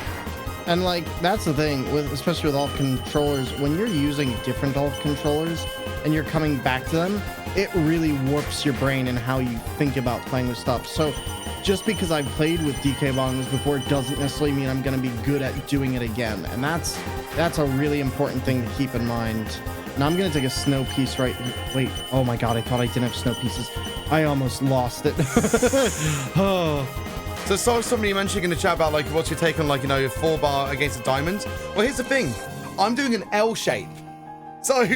And like, that's the thing, with especially with alt controllers, when you're using different alt controllers and you're coming back to them, it really warps your brain and how you think about playing with stuff. So just because I've played with DK Bongos before doesn't necessarily mean I'm going to be good at doing it again. And that's a really important thing to keep in mind. Now I'm going to take a snow piece right here. Wait, oh my god, I thought I didn't have snow pieces. I almost lost it. Oh. So saw somebody mentioning in the chat about like what's your take on like, you know, a 4-bar against a diamond. Well, here's the thing. I'm doing an L shape. So I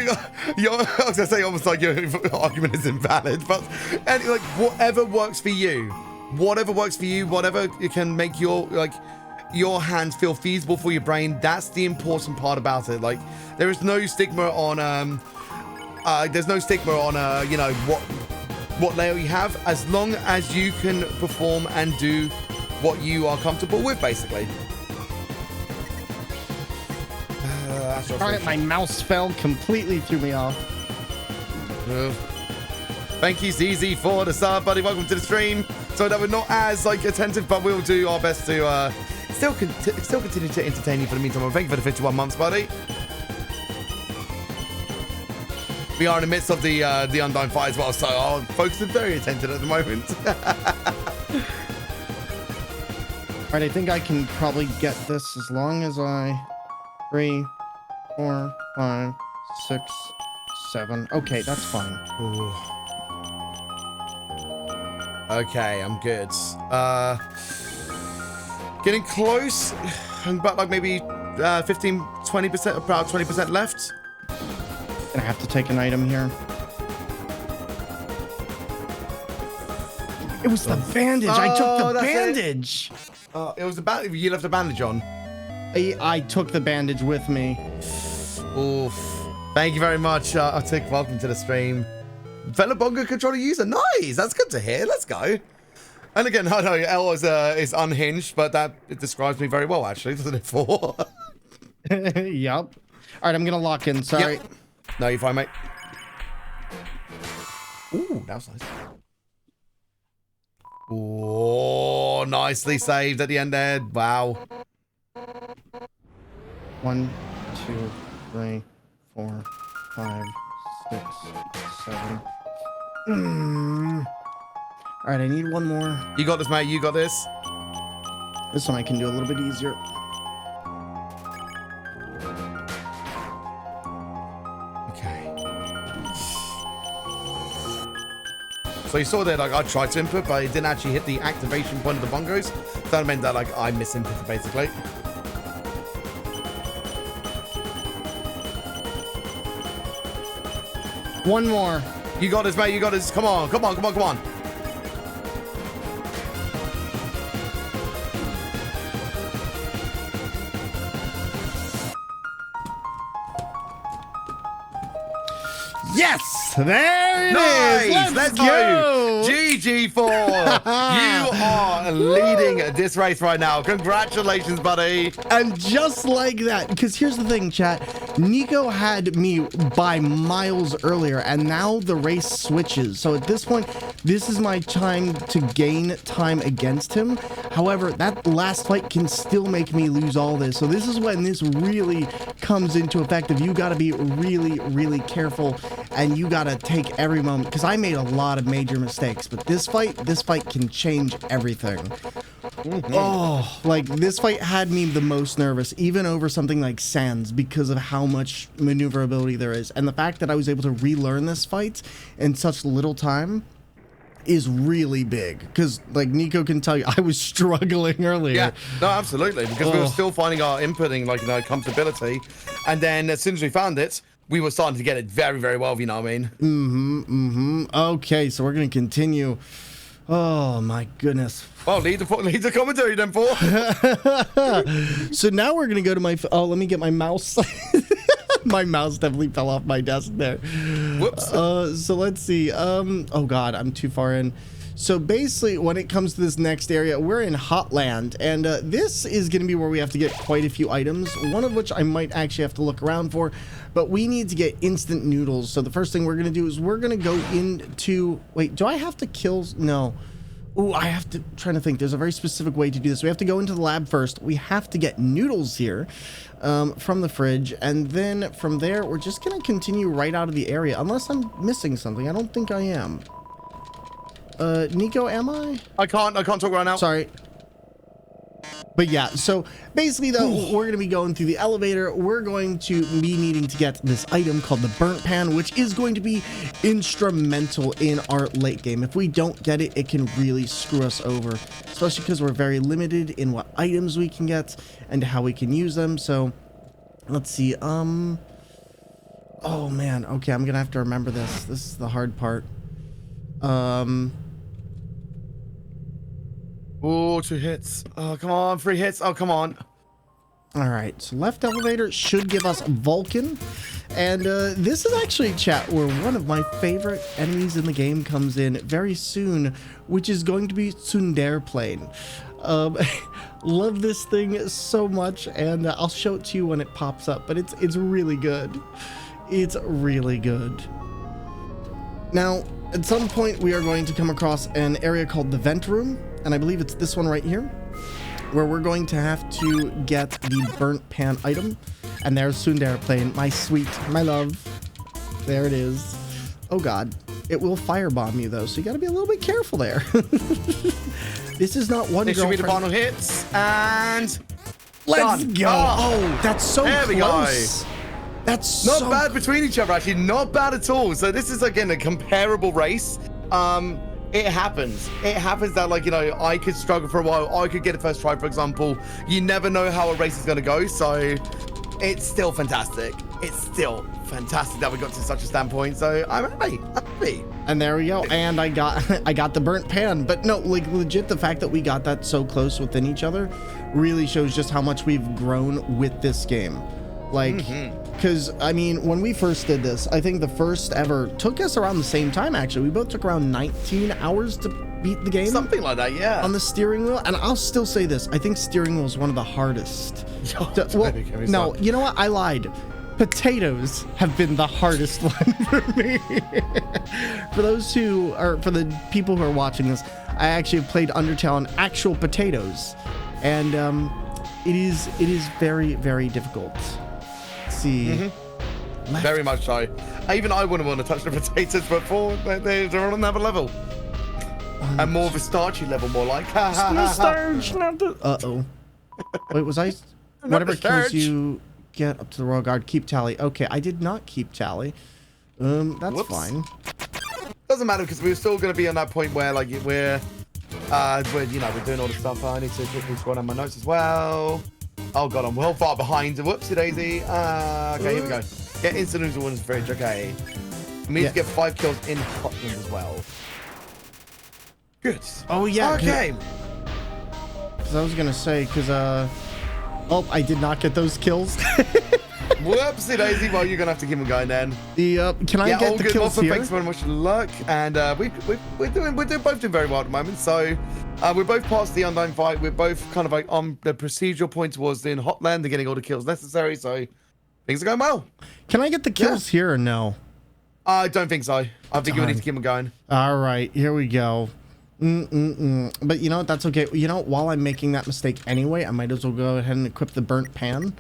was gonna say almost like your argument is invalid, but like whatever works for you. Whatever works for you, whatever it can make your hands feel feasible for your brain, that's the important part about it. Like there is no stigma on you know, what layout you have, as long as you can perform and do what you are comfortable with, basically. Darn it, my mouse fell, completely threw me off. Thank you, ZZ, for the sub, buddy. Welcome to the stream. So that we're not as like attentive, but we'll do our best to still continue to entertain you for the meantime. Well, thank you for the 51 months, buddy. We are in the midst of the Undyne fight as well, so our folks are very attentive at the moment. All right, I think I can probably get this as long as I 3, 4, 5, 6, 7. Okay, that's fine. Ooh. Okay, I'm good. Getting close, but like maybe 15, 20%, about 20% left. Gonna have to take an item here. It was the bandage. I took the bandage. It was the bandage. You left the bandage on. I took the bandage with me. Oof. Thank you very much. Welcome to the stream. Fellow Bongo controller user. Nice. That's good to hear. Let's go. And again, I know L is unhinged, but it describes me very well, actually, doesn't it? For. Yep. All right, I'm gonna lock in. Sorry. Yep. No, you're fine, mate. Ooh, that was nice. Oh, nicely saved at the end there. Wow. 1, 2, 3, 4, 5, 6, 7. All right, I need one more. You got this, mate. You got this. This one I can do a little bit easier. Okay. So you saw there, like, I tried to input, but it didn't actually hit the activation point of the bongos. So that meant that, like, I misinputted, basically. One more. You got this, mate. You got this. Come on. Come on. Come on. Come on. Yes! There it Nice! is! Let's go! GG4! You are leading this race right now. Congratulations, buddy. And just like that, because here's the thing, chat. Nico had me by miles earlier, and now the race switches. So at this point, this is my time to gain time against him. However, that last fight can still make me lose all this. So this is when this really comes into effect. If you got to be really, really careful, and you got to take every moment, because I made a lot of major mistakes, but this fight can change everything. Oh, like this fight had me the most nervous, even over something like Sands, because of how much maneuverability there is. And the fact that I was able to relearn this fight in such little time is really big, because like Nico can tell you, I was struggling earlier. Yeah, no, absolutely, because we were still finding our inputting, like, you know, comfortability. And then as soon as we found it, we were starting to get it very, very well, you know what I mean? Okay, so we're going to continue. Oh, my goodness. Oh, lead the commentary then, Paul. So now we're going to go to my... Oh, let me get my mouse. My mouse definitely fell off my desk there. Whoops. So let's see. Oh, God, I'm too far in. So basically, when it comes to this next area, we're in Hotland, and this is going to be where we have to get quite a few items, one of which I might actually have to look around for, but we need to get instant noodles. So the first thing we're going to do is we're going to go into... Wait, do I have to kill... No. Oh, I have to... Trying to think. There's a very specific way to do this. We have to go into the lab first. We have to get noodles here from the fridge, and then from there, we're just going to continue right out of the area, unless I'm missing something. I don't think I am. Nico, am I? I can't talk right now. Sorry. But yeah, so basically though, we're going to be going through the elevator. We're going to be needing to get this item called the burnt pan, which is going to be instrumental in our late game. If we don't get it, it can really screw us over, especially because we're very limited in what items we can get and how we can use them. So let's see. Oh man. Okay. I'm going to have to remember this. This is the hard part. Oh, 2 hits. Oh, come on. 3 hits. Oh, come on. All right. So left elevator should give us Vulcan. And this is actually, chat, where one of my favorite enemies in the game comes in very soon, which is going to be Tsundere Plane. Love this thing so much, and I'll show it to you when it pops up, but it's really good. It's really good. Now, at some point, we are going to come across an area called the Vent Room, and I believe it's this one right here, where we're going to have to get the burnt pan item. And there's Tsundere Plane, my sweet, my love. There it is. Oh God, it will firebomb you though, so you gotta be a little bit careful there. This is not one. This should be the final hits, and let's done. go. Oh, that's so there we close. go. That's not so bad between each other, actually. Not bad at all. So this is, again, a comparable race. It happens. It happens that, like, you know, I could struggle for a while. I could get a first try, for example. You never know how a race is going to go. So it's still fantastic. It's still fantastic that we got to such a standpoint. So I'm happy. I'm happy. And there we go. And I got the burnt pan. But no, like, legit, the fact that we got that so close within each other really shows just how much we've grown with this game. Like, because, I mean, when we first did this, I think the first ever took us around the same time, actually. We both took around 19 hours to beat the game. Something like that, yeah. On the steering wheel. And I'll still say this. I think steering wheel is one of the hardest. Well, no, you know what? I lied. Potatoes have been the hardest one for me. For those who are, for the people who are watching this, I actually have played Undertale on actual potatoes. And it is very, very difficult. See, very much so. Even I wouldn't want to touch the potatoes before they're on another level. And more of a starchy level, more like. Starch, not the. Uh-oh. Wait, was I? Whatever kills you, get up to the royal guard. Keep tally. Okay, I did not keep tally. That's fine. Doesn't matter because we're still gonna be on that point where like we're doing all the stuff. I need to quickly scroll down my notes as well. Oh god, I'm well far behind. Whoopsie daisy. Okay, here we go. Get instant noodle one's fridge. Okay. We need to get 5 kills in Hotland as well. Good. Oh yeah. Okay. Because I was gonna say, oh, I did not get those kills. Whoopsie daisy. Well, you're gonna have to keep them going then. Can I get the kills here? Thanks very much for luck, and we're doing both doing very well at the moment. So we're both past the undying fight. We're both kind of like on the procedural point towards doing Hotland and getting all the kills necessary. So things are going well. Can I get the kills here or no? I don't think so. I think you need to keep them going. All right, here we go. But you know what? That's okay. You know, while I'm making that mistake anyway, I might as well go ahead and equip the burnt pan.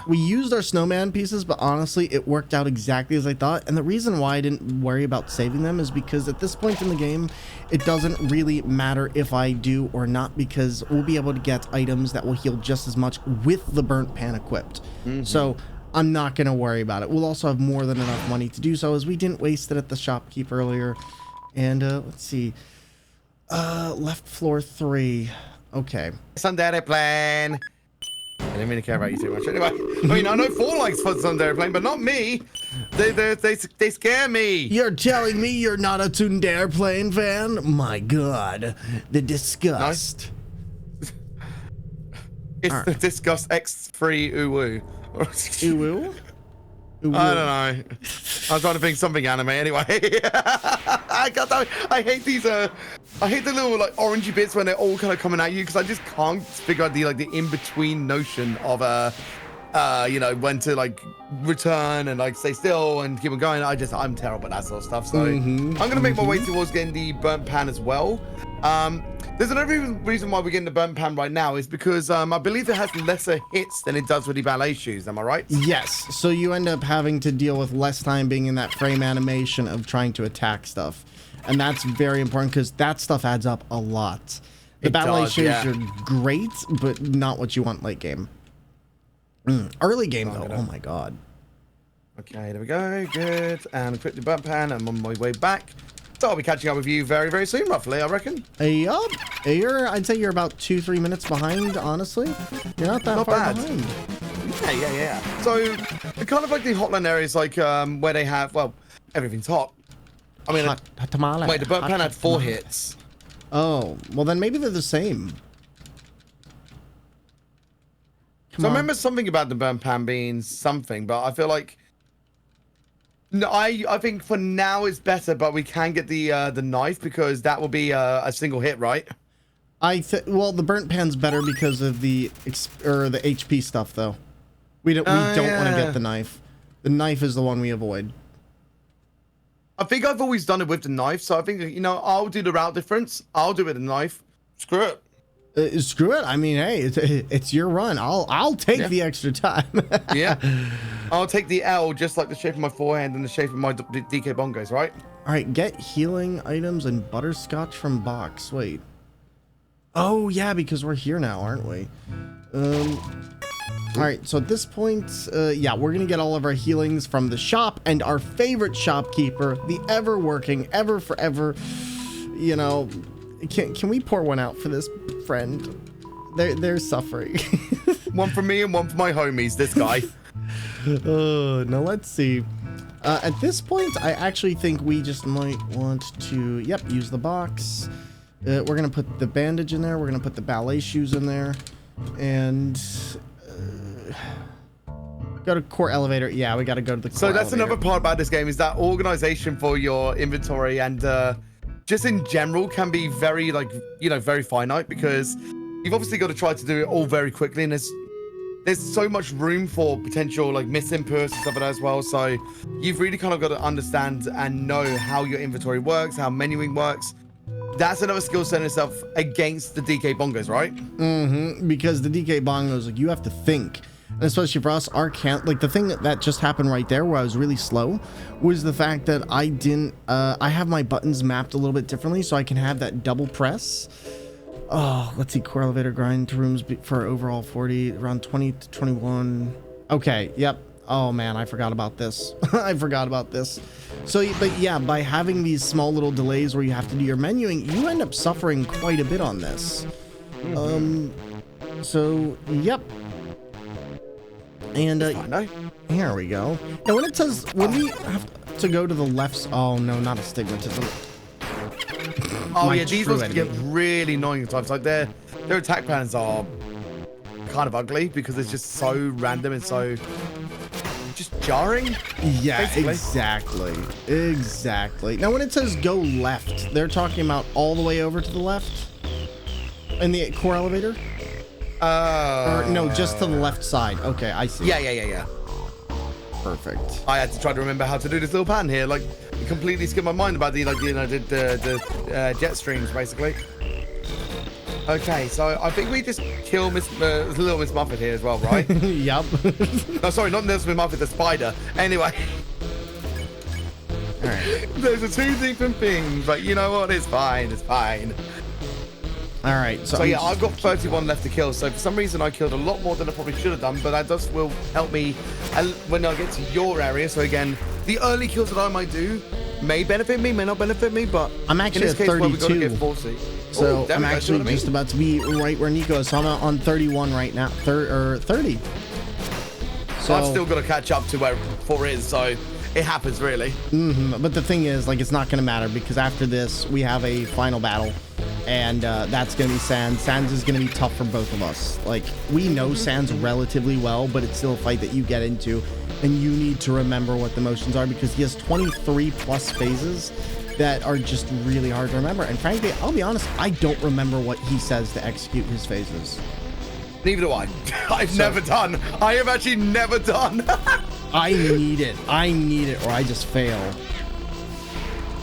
We used our snowman pieces, but honestly, it worked out exactly as I thought. And the reason why I didn't worry about saving them is because at this point in the game, it doesn't really matter if I do or not, because we'll be able to get items that will heal just as much with the burnt pan equipped. So I'm not going to worry about it. We'll also have more than enough money to do so, as we didn't waste it at the shopkeep earlier. And let's see. Left floor 3. Okay. Sunday plan. I didn't really care about you too much. Anyway, I mean, I know 4 likes for Sunday plane, but not me. They scare me. You're telling me you're not a Tsundere plane fan? My God, the disgust. No. It's the disgust X3 uwu. Uwu? I don't know. I was trying to think something anime anyway. I hate these I hate the little like orangey bits when they're all kind of coming at you, because I just can't figure out the in-between notion of when to like return and like stay still and keep on going. I'm terrible at that sort of stuff. So I'm gonna make my way towards getting the burnt pan as well. There's another reason why we're getting the burnt pan right now is because I believe it has lesser hits than it does with the ballet shoes. Am I right? Yes. So you end up having to deal with less time being in that frame animation of trying to attack stuff. And that's very important because that stuff adds up a lot. The ballet shoes are great, but not what you want late game. Early game though, oh my God. Okay, there we go, good. And equip the burnt pan, I'm on my way back. So I'll be catching up with you very, very soon, roughly, I reckon. Yup. I'd say you're about 2-3 minutes behind, honestly. You're not that far behind. Yeah. So, kind of like the Hotland areas, like where they have, well, everything's hot. I mean, wait, the burnt pan had 4 hits. Oh, well then maybe they're the same. I remember something about the burnt pan being something, but I feel like no, I think for now it's better, but we can get the knife because that will be a single hit, right? Well, the burnt pan's better because of the HP stuff, though. We don't want to get the knife. The knife is the one we avoid. I think I've always done it with the knife, so I think I'll do the route difference. I'll do it with the knife. Screw it. Screw it. I mean, hey, it's your run. I'll take the extra time. Yeah. I'll take the L, just like the shape of my forehand and the shape of my DK Bongos, right? All right, get healing items and butterscotch from box. Wait. Oh, yeah, because we're here now, aren't we? All right, so at this point, yeah, we're going to get all of our healings from the shop and our favorite shopkeeper, the ever-working, ever-forever, Can we pour one out for this friend? They're suffering. One for me and one for my homies, this guy. Now let's see. At this point, I actually think we just might want to, use the box. We're going to put the bandage in there. We're going to put the ballet shoes in there. And go to core elevator. Yeah, we got to go to the core elevator. Another part about this game is that organization for your inventory and just in general can be very very finite, because you've obviously got to try to do it all very quickly, and there's so much room for potential misinputs and stuff like that as well. So you've really kind of got to understand and know how your inventory works, how menuing works. That's another skill set in itself against the DK Bongos, right? Because the DK Bongos, you have to think And especially for us, our count, like the thing that just happened right there where I was really slow was the fact that I didn't, I have my buttons mapped a little bit differently so I can have that double press. Oh, let's see, core elevator grind to rooms for overall 40, around 20 to 21. Okay, yep. Oh man, I forgot about this. I forgot about this. So, but yeah, by having these small little delays where you have to do your menuing, you end up suffering quite a bit on this. So, yep. And here we go. Now, when it says, when we have to go to the left, oh no, not astigmatism. Oh yeah, these ones can get really annoying at times. Like their attack patterns are kind of ugly because it's just so random and so just jarring. Yeah, basically. exactly. Now when it says go left, they're talking about all the way over to the left in the core elevator? Or no, just to the left side. Okay, I see. Yeah. Perfect. I had to try to remember how to do this little pattern here. Like, it completely skipped my mind about the, like, you know, the jet streams, basically. Okay, so I think we just kill little Miss Muffet here as well, right? Yep. No, sorry, not Miss Muffet, the spider. Anyway. All right. Those are two different things, but you know what? It's fine. It's fine. All right. So yeah, I've got 31 left to kill. So for some reason, I killed a lot more than I probably should have done, but that will help me when I get to your area. So again, the early kills that I might do may benefit me, may not benefit me, but I'm actually in this at case, 32. Well, we got to get 40. So I'm actually just about to be right where Nico is. So I'm on 31 right now, 30. So I've still got to catch up to where 4 is. So it happens, really. But the thing is, like, it's not going to matter because after this, we have a final battle. And that's going to be Sans. Sans is going to be tough for both of us. Like, we know Sans relatively well, but it's still a fight that you get into. And you need to remember what the motions are because he has 23 plus phases that are just really hard to remember. And frankly, I'll be honest, I don't remember what he says to execute his phases. Neither do I. I've never done. I have actually never done. I need it, or I just fail.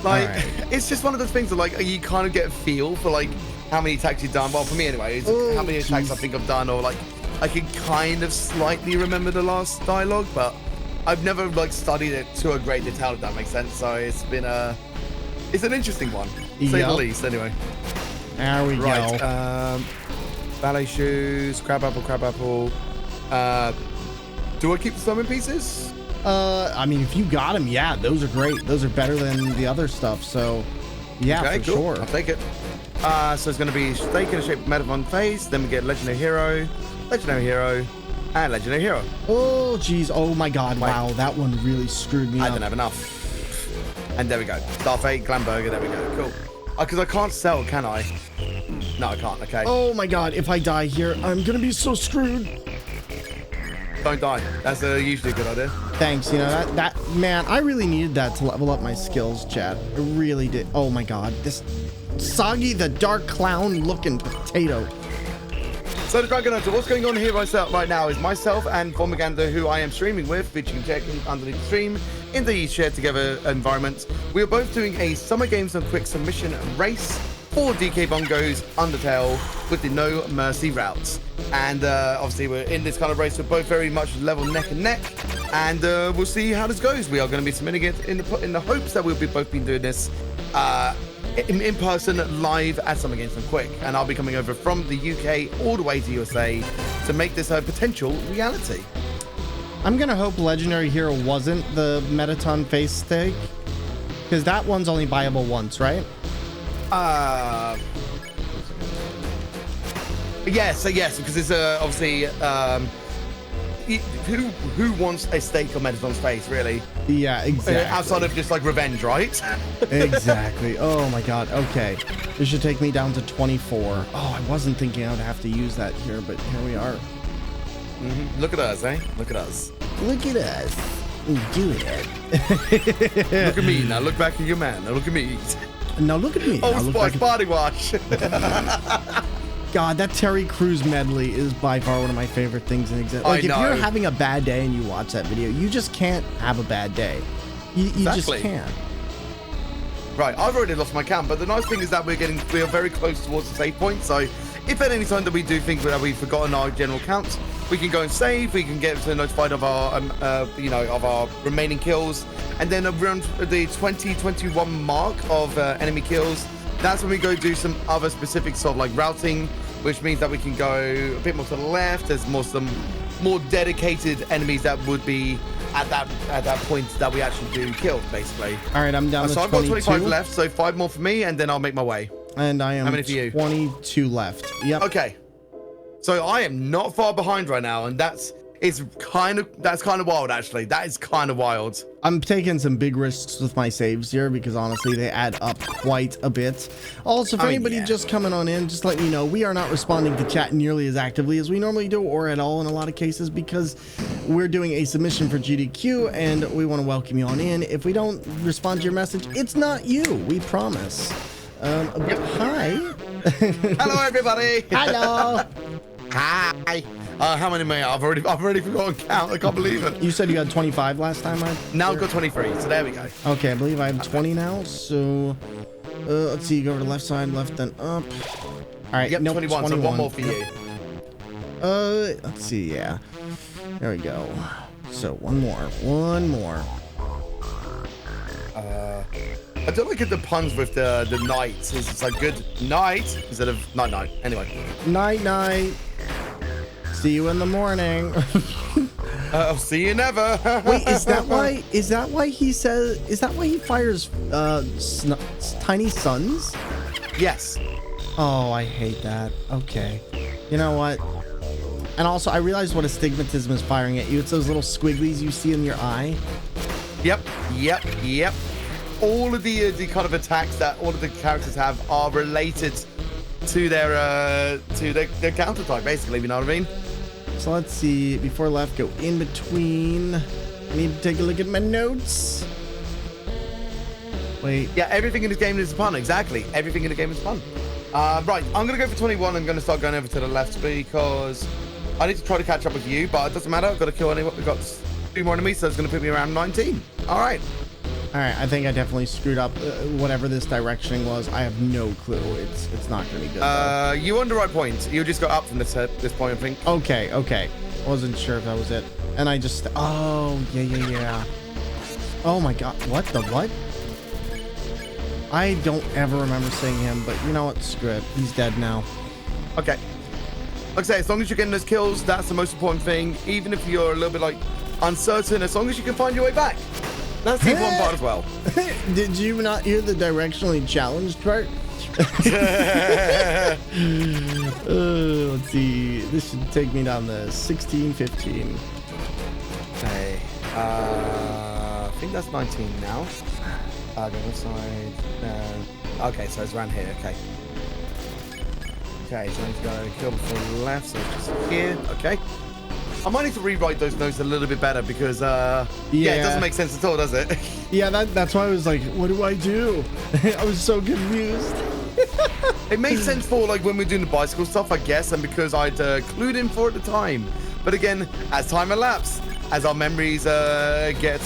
Like, it's just one of those things that, like, you kind of get a feel for, like, how many attacks you've done. Well, for me anyway, it's how many attacks I think I've done, or, like, I can kind of slightly remember the last dialogue, but I've never, like, studied it to a great detail, if that makes sense. So it's been it's an interesting one, to say the least, anyway. There we go. Ballet shoes, crab apple. Do I keep the summon pieces? I mean, if you got them, yeah, those are great. Those are better than the other stuff. So, yeah, okay, for cool. sure. I'll take it. So it's going to be Stake in a Shape Metamon face. Then we get Legendary Hero, and Legendary Hero. Oh, geez. Oh, my God. Wow, that one really screwed me up. I don't have enough. And there we go. Starfate, Glamburger, there we go. Cool. Because I can't sell, can I? No, I can't. Okay. Oh, my God. If I die here, I'm going to be so screwed. Don't die. That's usually a good idea. Thanks. You know, that man, I really needed that to level up my skills, chat. I really did. Oh, my God. This Soggy the Dark Clown looking potato. So the Dragon Hunter, what's going on here right now is myself and Thormungandr, who I am streaming with, which you can check underneath the stream in the shared together environment. We are both doing a Summer Games and Quick Submission race for DK Bongos Undertale with the No Mercy routes. And obviously we're in this kind of race. We're both very much level neck and neck, and we'll see how this goes. We are going to be submitting it in the hopes that we'll be both be doing this in person live at Summer Games and Quick, and I'll be coming over from the UK all the way to USA to make this a potential reality. I'm gonna hope Legendary Hero wasn't the Metaton face stake, because that one's only buyable once, right? Yes, because it's obviously who wants a stake on Metaton's face, really? Yeah, exactly. Outside of just like revenge, right? Exactly. Oh my God. Okay, this should take me down to 24. Oh, I wasn't thinking I would have to use that here, but here we are. Look at us, eh? Look at us. Look at us. Do it. Look at me now. Look back at your man. Now look at me. Now look at me. Oh, Spice body wash. God, that Terry Crews medley is by far one of my favorite things in existence. Like, if you're having a bad day and you watch that video, you just can't have a bad day. You just can't. Right, I've already lost my count, but the nice thing is that we are very close towards the save point. So, if at any time that we do think that we've forgotten our general count, we can go and save. We can get notified of our, of our remaining kills. And then around the 20-21 mark of enemy kills, that's when we go do some other specific sort of like routing, which means that we can go a bit more to the left. There's some more dedicated enemies that would be at that point that we actually do kill, basically. All right, I'm down to 22. So I've got 25 left, so 5 more for me, and then I'll make my way. And I am How many for you? 22 left. Yep. Okay. So I am not far behind right now, and that's kind of wild, actually. That is kind of wild. I'm taking some big risks with my saves here because honestly they add up quite a bit. Also, for anybody just coming on in, just let you know we are not responding to chat nearly as actively as we normally do, or at all in a lot of cases, because we're doing a submission for GDQ and we want to welcome you on in. If we don't respond to your message, it's not you, we promise. Hi. Hello, everybody. Hello. Hi. How many may I've already forgotten count. I can't believe it. You said you had 25 last time. Now I've got 23, so there we go. Okay, I believe I have 20 now. So let's see, you go over to the left side, left then up. All right, yep, nope, 21, so one more for you. Let's see, yeah. There we go. So one more. I don't like the puns with the night. It's like good night instead of night. Anyway. Night. See you in the morning. I'll see you never. Wait, is that why he says? Is that why he fires tiny suns? Yes. Oh, I hate that. Okay. You know what? And also, I realized what astigmatism is firing at you. It's those little squigglies you see in your eye. Yep. All of the kind of attacks that all of the characters have are related to their counter type, basically. You know what I mean? So let's see. Before left, go in between. I need to take a look at my notes. Wait. Yeah, everything in this game is fun. Exactly. Everything in the game is fun. Right. I'm gonna go for 21. I'm gonna start going over to the left because I need to try to catch up with you, but it doesn't matter. I've got to kill anyone. We've got 2 more enemies, so it's gonna put me around 19. All right. All right, I think I definitely screwed up whatever this directioning was. I have no clue. It's not gonna be good. You on the right point. You just got up from this point, I think. Okay. Wasn't sure if that was it. And I just yeah. Oh my god, what? I don't ever remember seeing him, but you know what? Screw it. He's dead now. Okay. Like I say, as long as you're getting those kills, that's the most important thing. Even if you're a little bit like uncertain, as long as you can find your way back. That's the important part as well. Did you not hear the directionally challenged part? Let's see. This should take me down to 16, 15. Okay. I think that's 19 now. The other side. Okay, so it's around here. Okay, so I need to go kill before the left, so it's just here. Okay. I might need to rewrite those notes a little bit better because, yeah, it doesn't make sense at all, does it? Yeah, that's why I was like, what do I do? I was so confused. It made sense for like when we're doing the bicycle stuff, I guess, and because I'd clued in for it at the time. But again, as time elapsed, as our memories get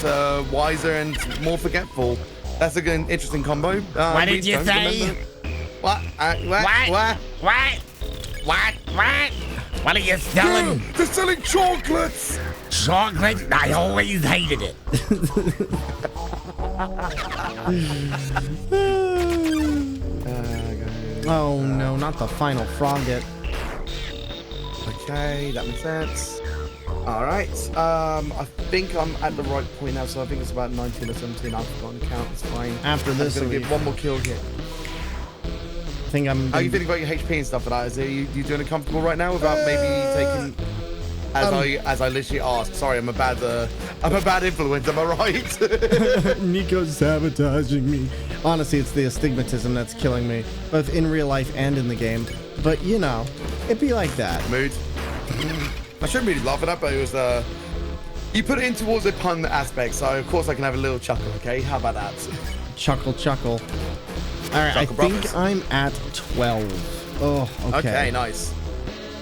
wiser and more forgetful, that's a good, interesting combo. What did you say? What? What are you selling? They're selling chocolates! Chocolate? I always hated it. Oh no, not the final frogget. Okay, that makes sense. Alright, I think I'm at the right point now, so I think it's about 19 or 17. I've forgotten the count, it's fine. After this, I'm gonna get one more kill here. I think I'm. How are you feeling about your HP and stuff like that? Are you doing it comfortable right now without maybe taking? As I literally asked. Sorry, I'm a bad influence. Am I right? Nico's sabotaging me. Honestly, it's the astigmatism that's killing me, both in real life and in the game. But you know, it'd be like that. Mood. I shouldn't really laugh at that, but it was you put it in towards the pun aspect, so of course I can have a little chuckle. Okay, how about that? Chuckle. All right, I think I'm at 12. Oh, okay. Okay, nice.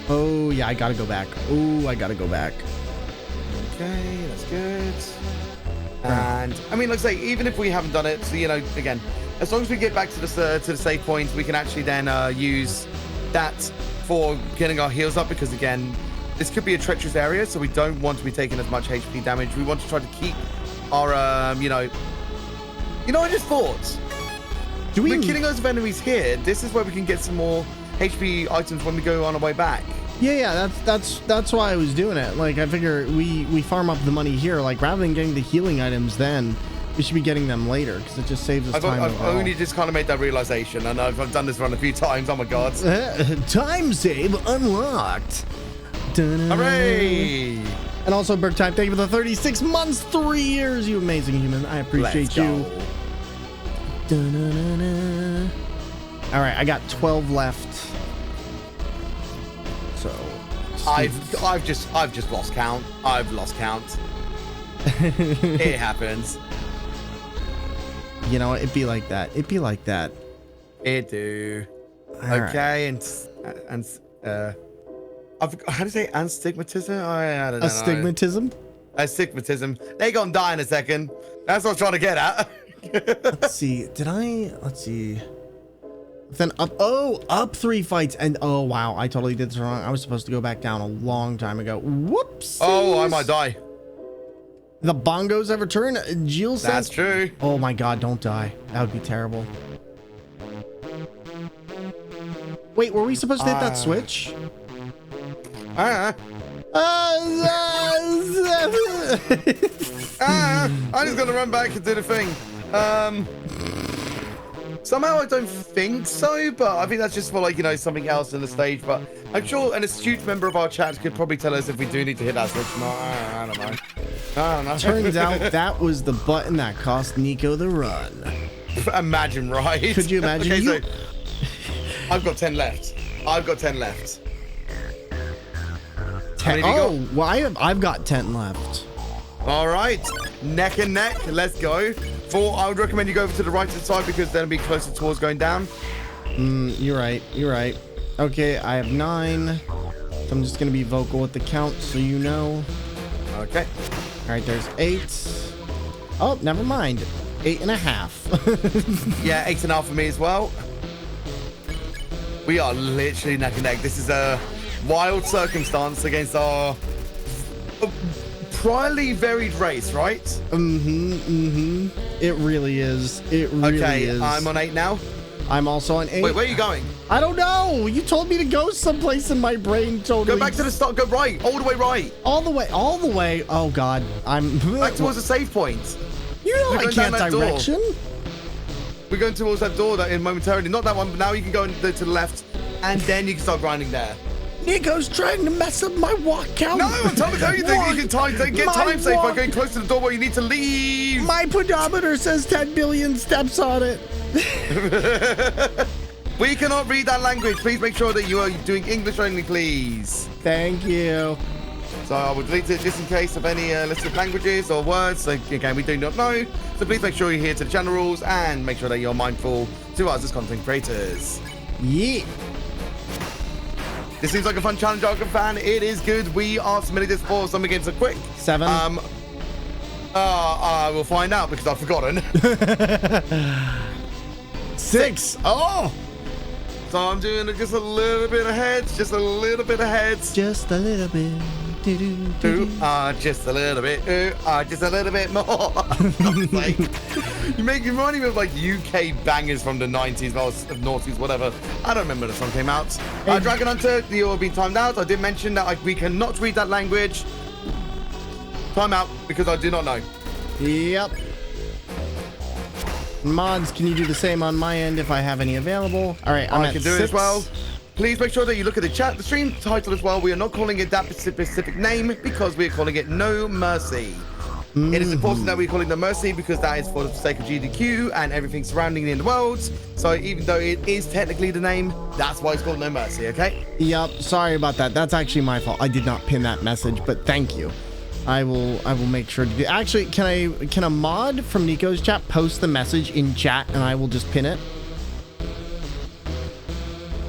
Oh, yeah, I gotta go back. Oh, I gotta go back. Okay, that's good. And, I mean, like I say, even if we haven't done it, so, you know, again, as long as we get back to the save point, we can actually then use that for getting our heals up, because, again, this could be a treacherous area, so we don't want to be taking as much HP damage. We want to try to keep our, you know, I just thought, we're killing loads of enemies here. This is where we can get some more HP items when we go on our way back. Yeah, that's why I was doing it. Like, I figure we farm up the money here. Like, rather than getting the healing items then, we should be getting them later, because it just saves us time. I've only just kind of made that realization, and I've done this run a few times. Oh my god. Time save unlocked. Hooray! And also, Bergtime, thank you for the 36 months, 3 years, you amazing human. I appreciate you. All right, I got 12 left. So I've just lost count. I've lost count. It happens. You know, it'd be like that. It'd be like that. It do. All okay, right. and how do you say astigmatism? I don't know. Astigmatism? Astigmatism. They gonna die in a second. That's what I was trying to get at. Let's see. Let's see. Then up 3 fights, and oh wow, I totally did this wrong. I was supposed to go back down a long time ago. Whoops. Oh, I might die. The bongos have returned. Jill says. That's true. Oh my god, don't die. That would be terrible. Wait, were we supposed to hit that switch? I'm just gonna run back and do the thing. Somehow I don't think so, but I think that's just for, like, you know, something else in the stage. But I'm sure an astute member of our chat could probably tell us if we do need to hit that switch. No, I don't know. I don't know. Turns out that was the button that cost Nico the run. Imagine, right? Could you imagine? Okay, so I've got 10 left. I've got 10 left. 10. Oh, well, I've got 10 left. All right, neck and neck. Let's go. I would recommend you go over to the right-hand side because then it'll be closer towards going down. You're right. You're right. Okay, I have 9. So I'm just gonna be vocal with the count, so you know. Okay. All right, there's 8. Oh, never mind. 8.5. Yeah, 8.5 for me as well. We are literally neck and neck. This is a wild circumstance against our priorly varied race, right? It really is. It really is. I'm on 8 now. I'm also on 8. Wait, where are you going? I don't know. You told me to go someplace in my brain. Totally. Go back to the start. Go right. All the way right. All the way. All the way. Oh God. I'm back towards the save point. You know I can't direction. We're going towards that door that in momentarily. Not that one, but now you can go to the left, and then you can start grinding there. Nico's trying to mess up my walk count. No, I'm trying to tell you that you can get time safe by going close to the door where you need to leave. My pedometer says 10 billion steps on it. We cannot read that language. Please make sure that you are doing English only, please. Thank you. So I will delete it just in case of any listed languages or words. So again, we do not know. So please make sure you're here to the channel rules and make sure that you're mindful to us as content creators. Yeah. This seems like a fun challenge, Arkham fan. It is good. We are submitting this for some games are quick. 7. We'll find out because I've forgotten. 6. Oh. So I'm doing it just a little bit ahead. Just a little bit ahead. Just a little bit. Just a little bit. Just a little bit more. Like, you remind me of like UK bangers from the 90s, noughties, whatever. I don't remember the song came out. Dragon Hunter, you have been timed out. I did mention that we cannot read that language. Time out because I do not know. Yep. Mods, can you do the same on my end if I have any available? All right, I can do it as well. Please make sure that you look at the stream title as well. We are not calling it that specific name because we are calling it No Mercy. It is important that we're calling No Mercy because that is for the sake of GDQ and everything surrounding it in the world. So even though it is technically the name, that's why it's called No Mercy, okay? Yep, sorry about that. That's actually my fault. I did not pin that message, but thank you. I will make sure to do. Actually, can a mod from Nico's chat post the message in chat and I will just pin it?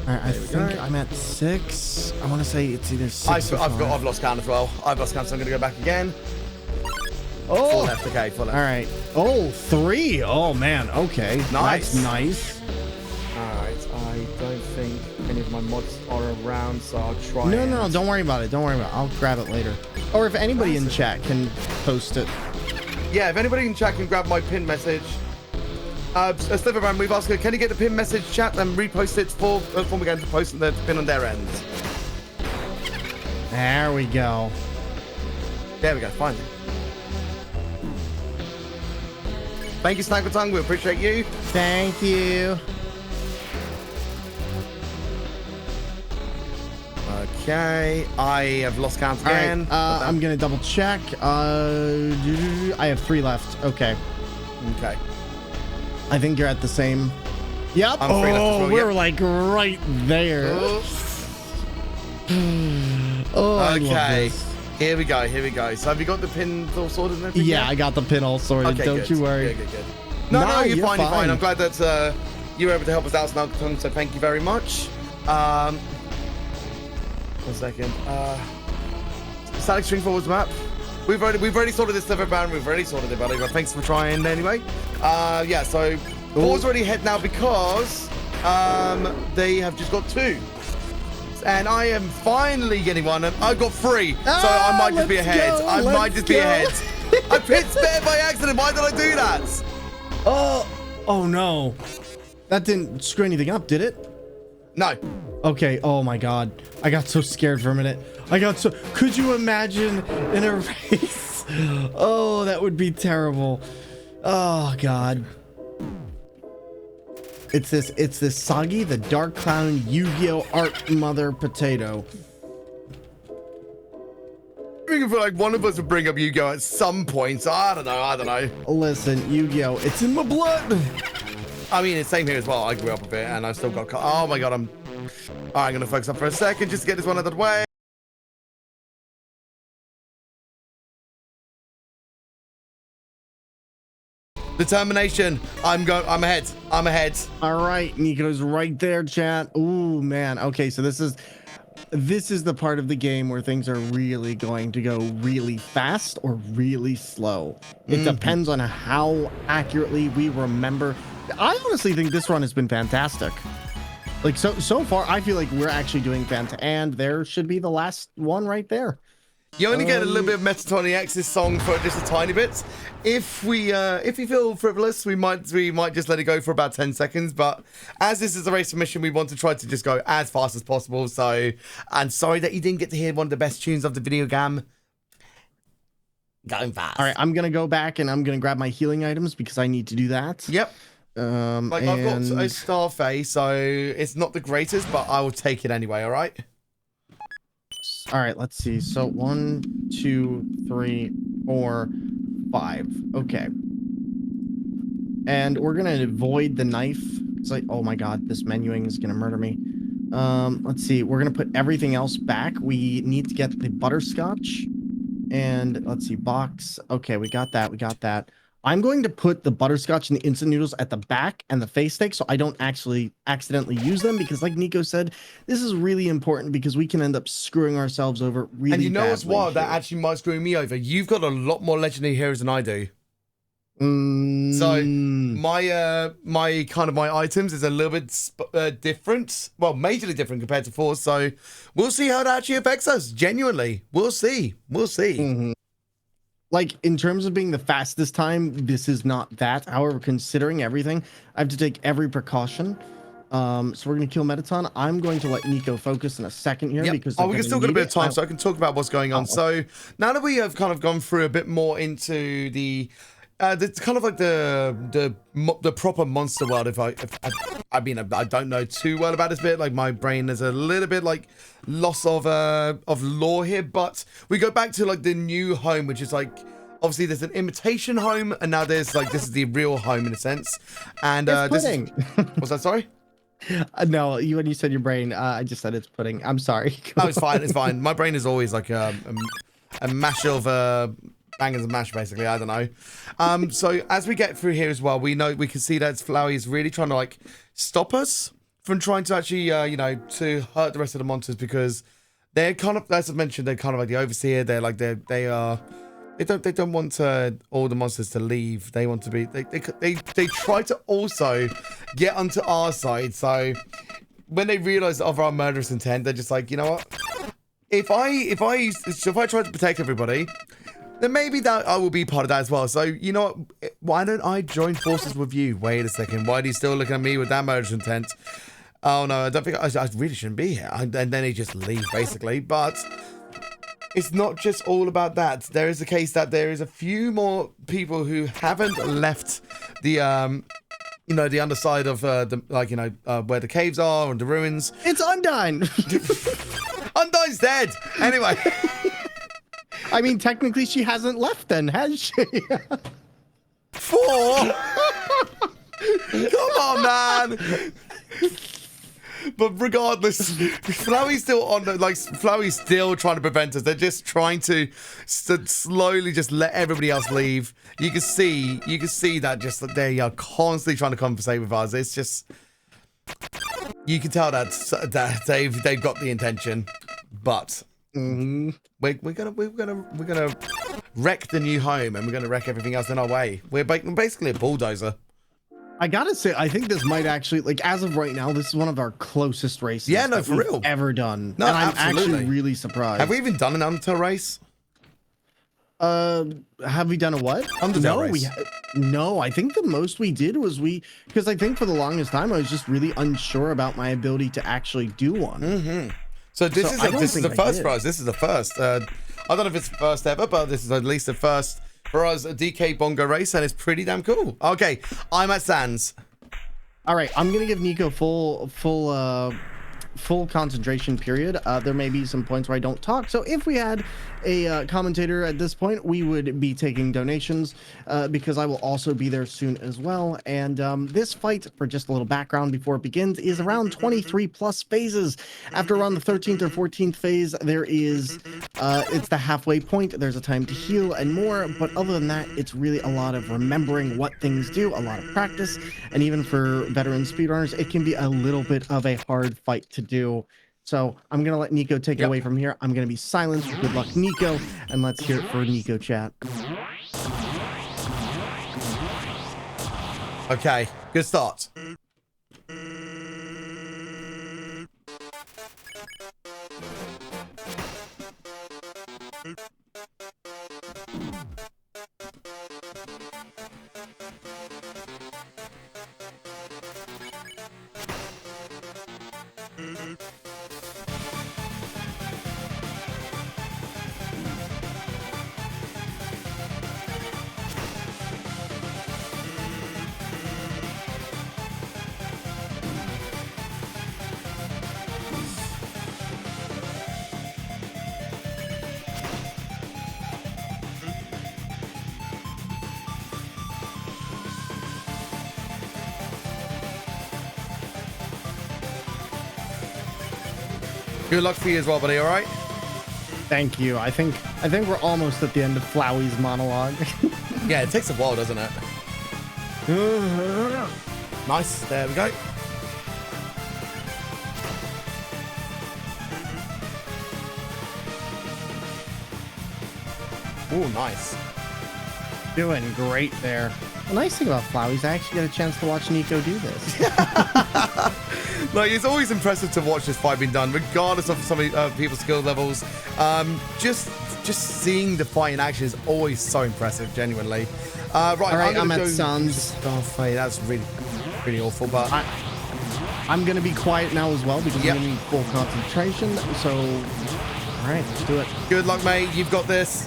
All right, I think I'm at 6. I want to say it's either 6 or 5. I've lost count as well. I've lost count, so I'm gonna go back again. Oh, 4 left. Okay, 4 left. All right. Oh, 3. Oh man. Okay. Nice. That's nice. All right. I don't think any of my mods are around, so I'll try. No, don't worry about it. Don't worry about it. I'll grab it later. Or if anybody in chat can post it. Yeah, if anybody in chat can grab my pin message. Sliverman, we've asked her, can you get the pin message chat and repost it for Thormungandr to post the pin on their end? There we go. There we go, finally. Thank you, Sniper Tongue. We appreciate you. Thank you. Okay, I have lost count again. Right, I'm gonna double check. I have 3 left. Okay. Okay. I think you're at the same. Yep. I'm 3 left as well, we're yep. like right there. Oh, I love okay. this. Here we go. Here we go. So have you got the pin all sorted and everything? Yeah, I got the pin all sorted. Okay, Don't good. you worry. Good. No, Nah, you're fine. You're fine. fine. I'm glad that you were able to help us out, Sniper Tongue. So thank you very much. 1 second. Static string forwards map. We've already sorted this stuff out. We've already sorted it, buddy. But thanks for trying anyway. Yeah. So Paul's already ahead now because they have just got 2, and I am finally getting 1. And I've got 3, so I might just be ahead. I might just be ahead. I picked spare by accident. Why did I do that? Oh no. That didn't screw anything up, did it? No. Okay, oh my god. I got so scared for a minute. Could you imagine in a race? Oh, that would be terrible. Oh god. It's this Soggy the Dark Clown Yu-Gi-Oh! Art Mother Potato. I feel like one of us would bring up Yu-Gi-Oh! At some point. So I don't know. Listen, Yu-Gi-Oh! It's in my blood. I mean, it's same here as well. I grew up with it, and I've still got. Oh my god, I'm gonna focus up for a second just to get this one out of the way. Determination. I'm ahead. All right, Nico's right there, chat. Ooh, man. Okay, so this is the part of the game where things are really going to go really fast or really slow. It depends on how accurately we remember. I honestly think this run has been fantastic. Like so far, I feel like we're actually doing fantastic, and there should be the last one right there. You only get a little bit of Metatron X's song for just a tiny bit. If we feel frivolous, we might just let it go for about 10 seconds. But as this is a race mission, we want to try to just go as fast as possible. So, and sorry that you didn't get to hear one of the best tunes of the video game. Going fast. All right, I'm gonna go back and I'm gonna grab my healing items because I need to do that. Yep. I've got a star face, so it's not the greatest, but I will take it anyway. All right. All right, let's see. So 1, 2, 3, 4, 5. Okay. And we're gonna avoid the knife. It's like, oh my god, this menuing is gonna murder me. Let's see. We're gonna put everything else back. We need to get the butterscotch. And let's see, box. Okay, we got that. I'm going to put the butterscotch and the instant noodles at the back and the face steak so I don't actually accidentally use them, because like Nico said, this is really important because we can end up screwing ourselves over really badly. And you know what's wild? That actually might screw me over. You've got a lot more legendary heroes than I do. So my items is a little bit different. Well, majorly different compared to 4. So we'll see how that actually affects us. Genuinely, we'll see. Like, in terms of being the fastest time, this is not that. However, considering everything, I have to take every precaution. So we're going to kill Metaton. I'm going to let Nico focus in a second here because we can still get a bit of time, so I can talk about what's going on. So now that we have kind of gone through a bit more into the kind of like the proper monster world. I mean, I don't know too well about this bit. Like, my brain is a little bit like loss of lore here, but we go back to like the new home, which is like, obviously there's an imitation home, and now there's like, this is the real home in a sense. And this is, was that sorry? No, when you said your brain, I just said it's pudding. I'm sorry. Oh, it's fine. It's fine. My brain is always like a mash of bangers and mash, basically. I don't know. So as we get through here as well, we can see that Flowey is really trying to like stop us from trying to actually, to hurt the rest of the monsters, because they're kind of, as I mentioned, they're kind of like the overseer. They're like they don't want all the monsters to leave. They want to be. They try to also get onto our side. So when they realize of our murderous intent, they're just like, you know what? If I try to protect everybody, then maybe that I will be part of that as well. So, you know what? Why don't I join forces with you? Wait a second. Why are you still looking at me with that murderous intent? Oh, no, I don't think I really shouldn't be here. And then he just leave, basically. But it's not just all about that. There is a case that there is a few more people who haven't left the, you know, the underside of, where the caves are and the ruins. It's Undyne. Undyne's dead. Anyway. I mean, technically, she hasn't left then, has she? 4? Come on, man. But regardless, Flowey's still on the, Flowey's still trying to prevent us. They're just trying to slowly just let everybody else leave. You can see that just that they are constantly trying to conversate with us. It's just, you can tell that they've got the intention, but we're gonna wreck the new home, and we're gonna wreck everything else in our way. We're basically a bulldozer. I gotta say, I think this might actually, like, as of right now, this is one of our closest races. Yeah, no, for real, ever done. No, and I'm absolutely. actually really surprised. Have we even done an Undertale race? Have we done a what? Undertale race. No, I think the most we did was because I think for the longest time I was just really unsure about my ability to actually do one. So this is the first for us. This is the first. I don't know if it's the first ever, but this is at least the first for us, a DK Bongo race, and it's pretty damn cool. Okay, I'm at Sans. All right, I'm gonna give Nico full concentration period. There may be some points where I don't talk, so if we had a commentator at this point, we would be taking donations, because I will also be there soon as well. And this fight, for just a little background before it begins, is around 23 plus phases. After around the 13th or 14th phase, there is it's the halfway point. There's a time to heal and more, but other than that, it's really a lot of remembering what things do, a lot of practice, and even for veteran speedrunners, it can be a little bit of a hard fight to do. So I'm going to let Nico take it away from here. I'm going to be silent. Good luck, Nico. And let's hear it for Nico chat. Okay, good start. Good luck for you as well, buddy. All right. Thank you. I think we're almost at the end of Flowey's monologue. Yeah, it takes a while, doesn't it? Nice. There we go. Oh, nice. Doing great there. The nice thing about Flowey is I actually get a chance to watch Nico do this. Like, it's always impressive to watch this fight being done, regardless of some people's skill levels. Just seeing the fight in action is always so impressive, genuinely. Right, all right, I'm at Sans. Oh, that's really, really awful, but I'm gonna be quiet now as well because I'm gonna need full concentration. So, all right, let's do it. Good luck, mate. You've got this.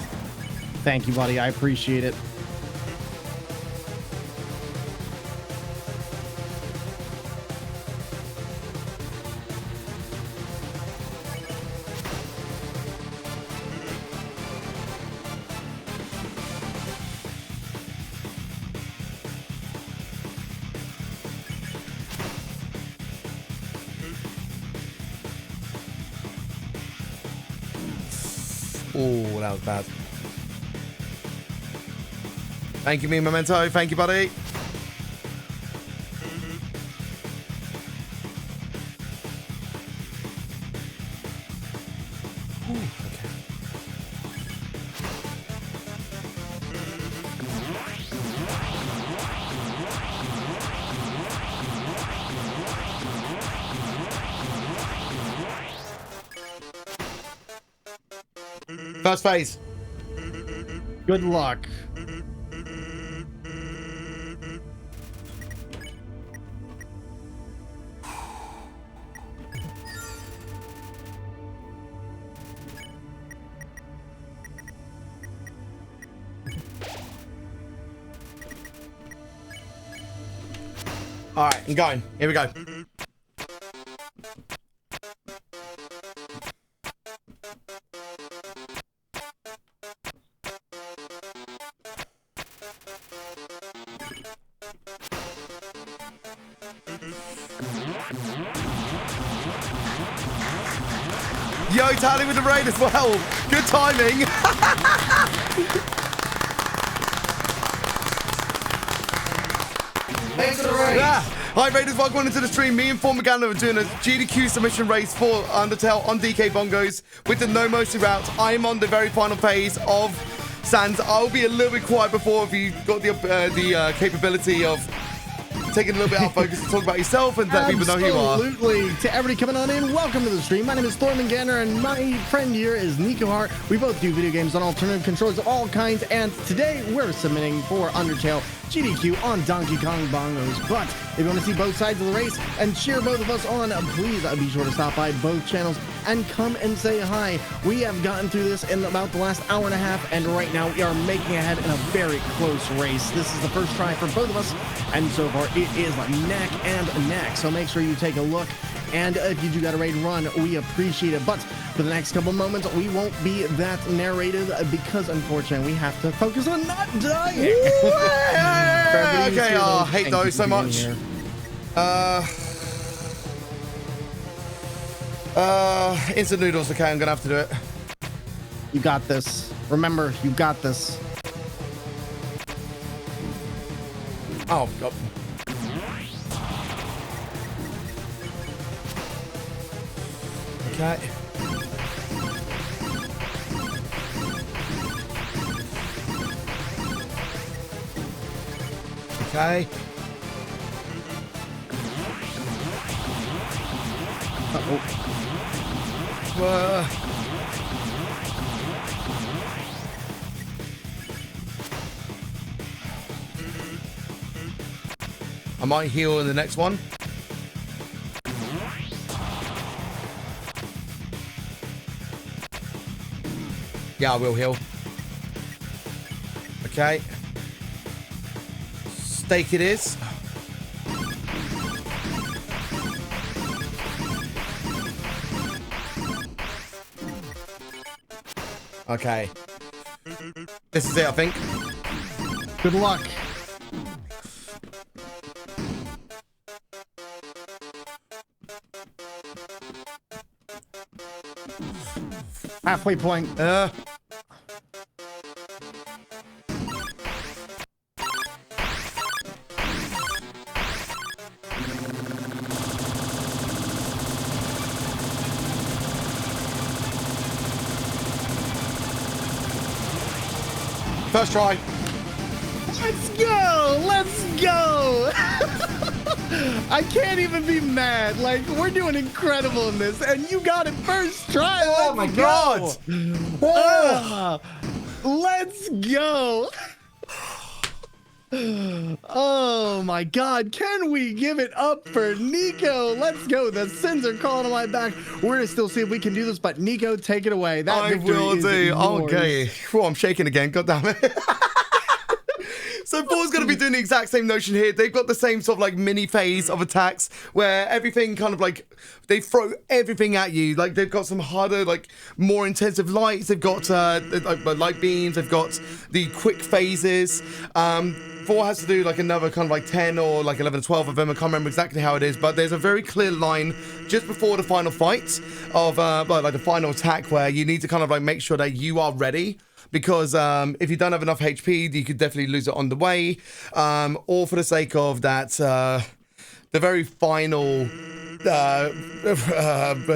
Thank you, buddy. I appreciate it. Oh, that was bad. Thank you, me Memento. Thank you, buddy. Ooh, okay. First phase. Good luck. All right, I'm going. Here we go. Yo, Tally with the raid as well. Good timing. Thanks for the raid. Yeah. Hi, Raiders. Welcome into the stream. Me and Thormungandr are doing a GDQ submission race for Undertale on DK Bongos with the no mercy route. I'm on the very final phase of Sands. I'll be a little bit quiet before if you've got the capability of taking a little bit out of focus to talk about yourself and let people know who you are. Absolutely. To everybody coming on in, welcome to the stream. My name is Thormungandr, and my friend here is Nikoheart. We both do video games on alternative controls of all kinds, and today we're submitting for Undertale GDQ on Donkey Kong Bongos. But if you want to see both sides of the race and cheer both of us on, please be sure to stop by both channels and come and say hi. We have gotten through this in about the last hour and a half, and right now we are making ahead in a very close race. This is the first try for both of us, and so far it is like neck and neck. So make sure you take a look, and if you do got a raid run, we appreciate it. But for the next couple moments, we won't be that narrative because unfortunately we have to focus on not dying. Okay, I hate those so much. Instant noodles. Okay, I'm gonna have to do it. You got this. Remember, you got this. Oh God. Okay. Okay. I might heal in the next one. Yeah, I will heal. Okay. Stake it is. Okay. This is it, I think. Good luck. Halfway point. First try. Let's go! Let's go! I can't even be mad. Like, we're doing incredible in this, and you got it first try. Oh my God! Let's go! Oh my God, can we give it up for Nico? Let's go. The Sins are calling on my back. We're gonna still see if we can do this, but Nico, take it away. That I will do. Okay. Oh, I'm shaking again. God damn it. So Paul's going to be doing the exact same notion here. They've got the same sort of like mini phase of attacks where everything kind of like, they throw everything at you. Like they've got some harder, like more intensive lights. They've got like light beams. They've got the quick phases. 4 has to do like another kind of like 10 or like 11 or 12 of them. I can't remember exactly how it is, but there's a very clear line just before the final fight of like the final attack where you need to kind of like make sure that you are ready. Because if you don't have enough HP, you could definitely lose it on the way. Or for the sake of that, the very final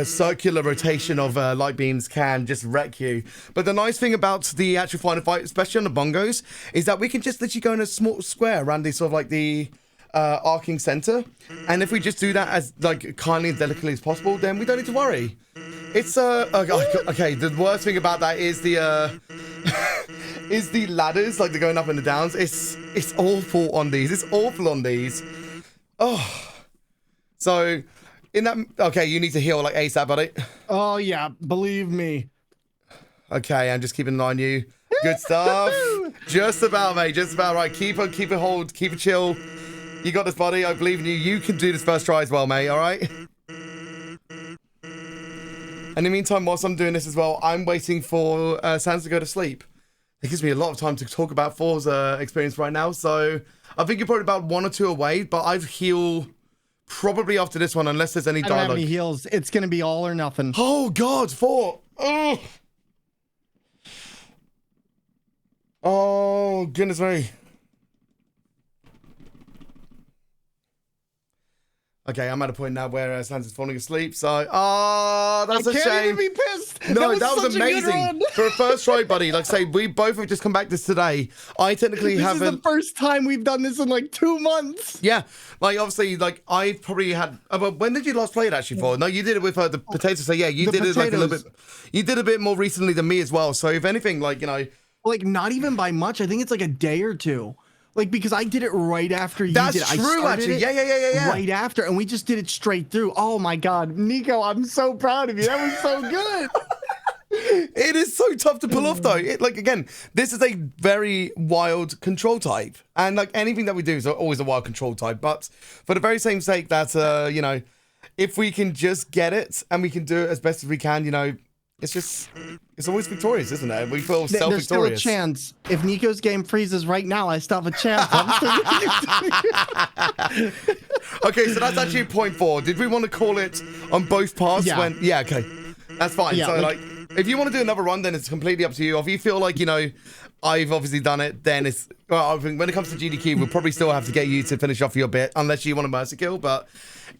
circular rotation of light beams can just wreck you. But the nice thing about the actual final fight, especially on the bongos, is that we can just literally go in a small square around the sort of like the arcing center. And if we just do that as like kindly and delicately as possible, then we don't need to worry. It's okay. The worst thing about that is the is the ladders, like they're going up and the downs. It's awful on these. It's awful on these. Oh, so in that, okay, you need to heal like ASAP, buddy. Oh yeah, believe me. Okay, I'm just keeping an eye on you. Good stuff. Just about, mate. Just about right. Keep it hold. Keep it chill. You got this, buddy. I believe in you. You can do this first try as well, mate. All right. In the meantime, whilst I'm doing this as well, I'm waiting for Sans to go to sleep. It gives me a lot of time to talk about Thor's experience right now. So I think you're probably about 1 or 2 away, but I've healed probably after this one, unless there's any dialogue. I don't have any heals. It's going to be all or nothing. Oh, God, Thor. Oh. Oh, goodness me. Okay, I'm at a point now where Sans is falling asleep, so... Oh, that's a shame. I can't even be pissed. No, that was amazing. For a first try, buddy. Like I say, we both have just come back this today. I technically haven't... This is the first time we've done this in like 2 months. Yeah. Like, obviously, like, I probably had... But when did you last play it, actually, for? No, you did it with the potatoes. So, yeah, you did it like a little bit... You did a bit more recently than me as well. So, if anything, like, you know... Like, not even by much. I think it's like a day or 2. Like, because I did it right after you did it. That's true, actually. Yeah. Right after, and we just did it straight through. Oh, my God. Nico, I'm so proud of you. That was so good. It is so tough to pull off, though. Like, again, this is a very wild control type. And, like, anything that we do is always a wild control type. But for the very same sake that, you know, if we can just get it and we can do it as best as we can, you know, it's always victorious, isn't it? We feel self-victorious. There's still a chance. If Nico's game freezes right now, I still have a chance. Okay, so that's actually point 4. Did we want to call it on both parts? Yeah. Yeah, okay. That's fine. Yeah, so, like, if you want to do another run, then it's completely up to you. If you feel like, you know, I've obviously done it, then it's... Well, I think when it comes to GDQ, we'll probably still have to get you to finish off your bit, unless you want a mercy kill, but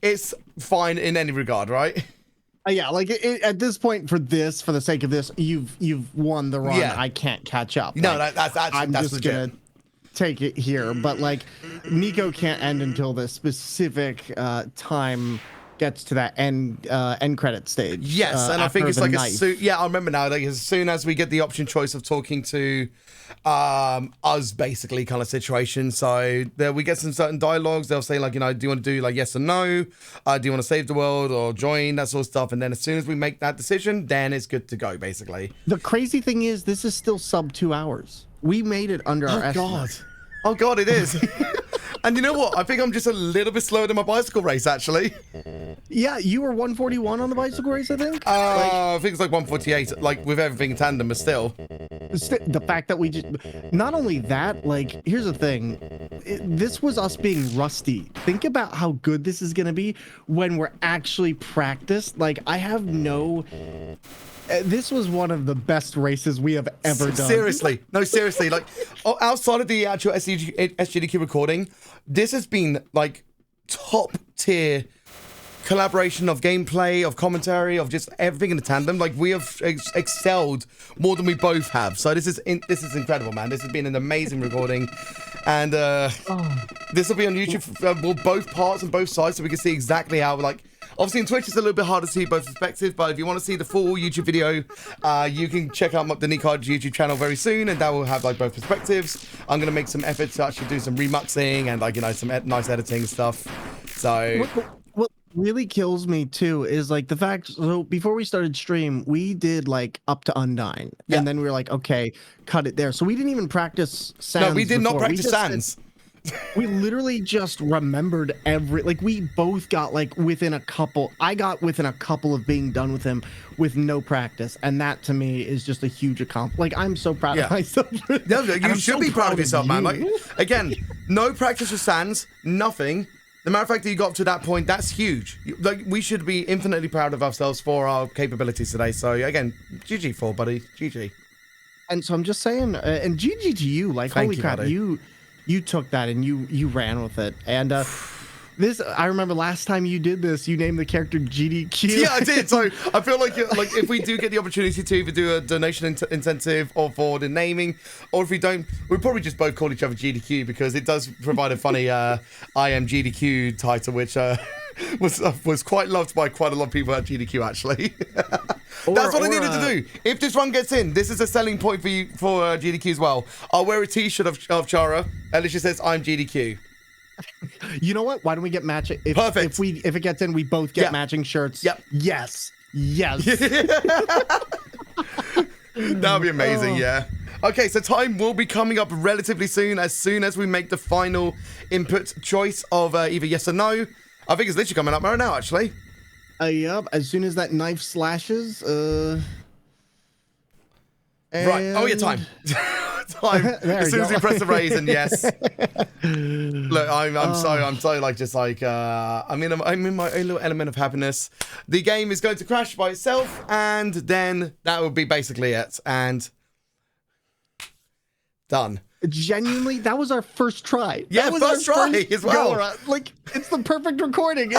it's fine in any regard, right? Yeah, like at this point, for the sake of this, you've won the run. Yeah. I can't catch up. No, like, that's just legit. gonna take it here. But like, Nico can't end until the specific time gets to that end credit stage. Yes, and I think it's like I remember now. Like as soon as we get the option choice of talking to us, basically kind of situation. So there we get some certain dialogues. They'll say like, you know, do you want to do like yes or no? Do you want to save the world or join, that sort of stuff? And then as soon as we make that decision, then it's good to go, basically. The crazy thing is, this is still sub 2 hours. We made it under our estimate. Oh God, it is. And you know what? I think I'm just a little bit slower than my bicycle race, actually. Yeah, you were 141 on the bicycle race, I think. I think it's like 148, like with everything in tandem, but still. The fact that we just, not only that, like, here's the thing. This was us being rusty. Think about how good this is going to be when we're actually practiced. Like, I have no... This was one of the best races we have ever done. Seriously. No, seriously. Like, outside of the actual SGDQ recording, this has been, like, top tier collaboration of gameplay, of commentary, of just everything in the tandem. Like, we have excelled more than we both have. So this is incredible, man. This has been an amazing recording. And this will be on YouTube for both parts and both sides, so we can see exactly how, like... Obviously, in Twitch, it's a little bit harder to see both perspectives, but if you want to see the full YouTube video, you can check out the Nikoheart YouTube channel very soon, and that will have, like, both perspectives. I'm going to make some efforts to actually do some remuxing and, like, you know, some nice editing stuff. So... What really kills me, too, is, like, the fact... So, before we started stream, we did, like, up to Undyne. Yeah. And then we were like, okay, cut it there. So, we didn't even practice Sans. No, we did not practice Sans. We literally just remembered like we both got like within a couple. I got within a couple of being done with him with no practice, and that to me is just a huge accomplishment. Like I'm so proud of myself. No, you should be proud of yourself, man. Like again, no practice with Sans, nothing. The matter of fact that you got to that point, that's huge. Like we should be infinitely proud of ourselves for our capabilities today. So again, GG for buddy, GG. And so I'm just saying, and GG to you. Like holy crap, buddy. You took that and you ran with it. And this, I remember last time you did this, you named the character GDQ. Yeah, I did. So I feel like if we do get the opportunity to either do a donation incentive or for the naming, or if we don't, we'll probably just both call each other GDQ because it does provide a funny I am GDQ title, which was quite loved by quite a lot of people at GDQ, actually. That's what I needed to do. If this run gets in, this is a selling point for you for GDQ as well. I'll wear a T-shirt of Chara. Alicia says, I'm GDQ. You know what? Why don't we get matching? Perfect. If it gets in, we both get matching shirts. Yep. Yes. That would be amazing, yeah. Okay, so time will be coming up relatively soon as we make the final input choice of either yes or no. I think it's literally coming up right now, actually. Yep. As soon as that knife slashes, Right. Oh, yeah, time. Time. As soon as we press the raise and yes. Look, I'm so like just like I'm in my own little element of happiness. The game is going to crash by itself, and then that would be basically it. And done. Genuinely, that was our first try. Yeah, that was first try as well. Like, it's the perfect recording.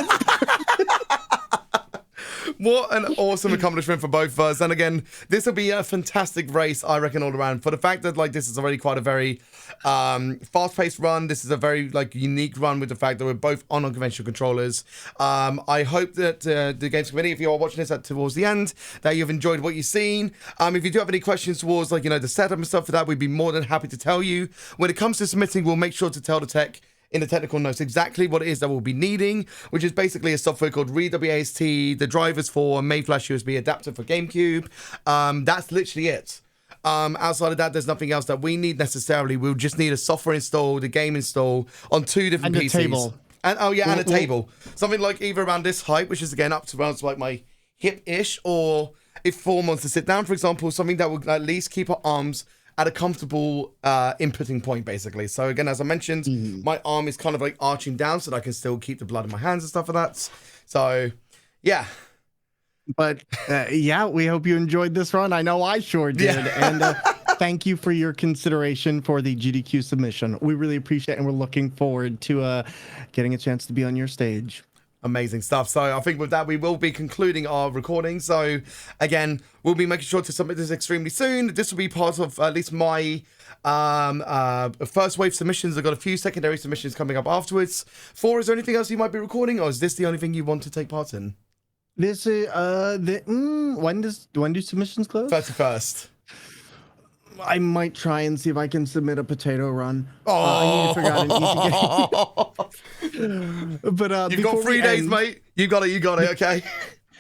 What an awesome accomplishment for both of us. And again, this will be a fantastic race, I reckon, all around. For the fact that like this is already quite a very fast-paced run. This is a very like unique run with the fact that we're both on unconventional controllers. I hope that the Games Committee, if you are watching this towards the end, that you've enjoyed what you've seen. If you do have any questions towards like, you know, the setup and stuff for that, we'd be more than happy to tell you. When it comes to submitting, we'll make sure to tell the tech in the technical notes exactly what it is that we'll be needing, which is basically a software called ReadWAST, the drivers for main flash USB adapter for GameCube. That's literally it. Outside of that, there's nothing else that we need necessarily. We'll just need a software install, the game install on 2 different PCs. Table. And a table. Something like either around this height, which is again up to around like my hip-ish, or if Form wants to sit down, for example, something that will at least keep our arms at a comfortable inputting point, basically. So again, as I mentioned, my arm is kind of like arching down so that I can still keep the blood in my hands and stuff like that. So, yeah. But yeah, we hope you enjoyed this run. I know I sure did. Yeah. And thank you for your consideration for the GDQ submission. We really appreciate it, and we're looking forward to getting a chance to be on your stage. Amazing stuff. So I think with that, we will be concluding our recording. So again, we'll be making sure to submit this extremely soon. This will be part of at least my first wave submissions. I've got a few secondary submissions coming up afterwards. Is there anything else you might be recording, or is this the only thing you want to take part in? This is when do submissions close? 31st. I might try and see if I can submit a potato run. I need to figure out an easy game. But you've got 3 days, mate. You got it. Okay.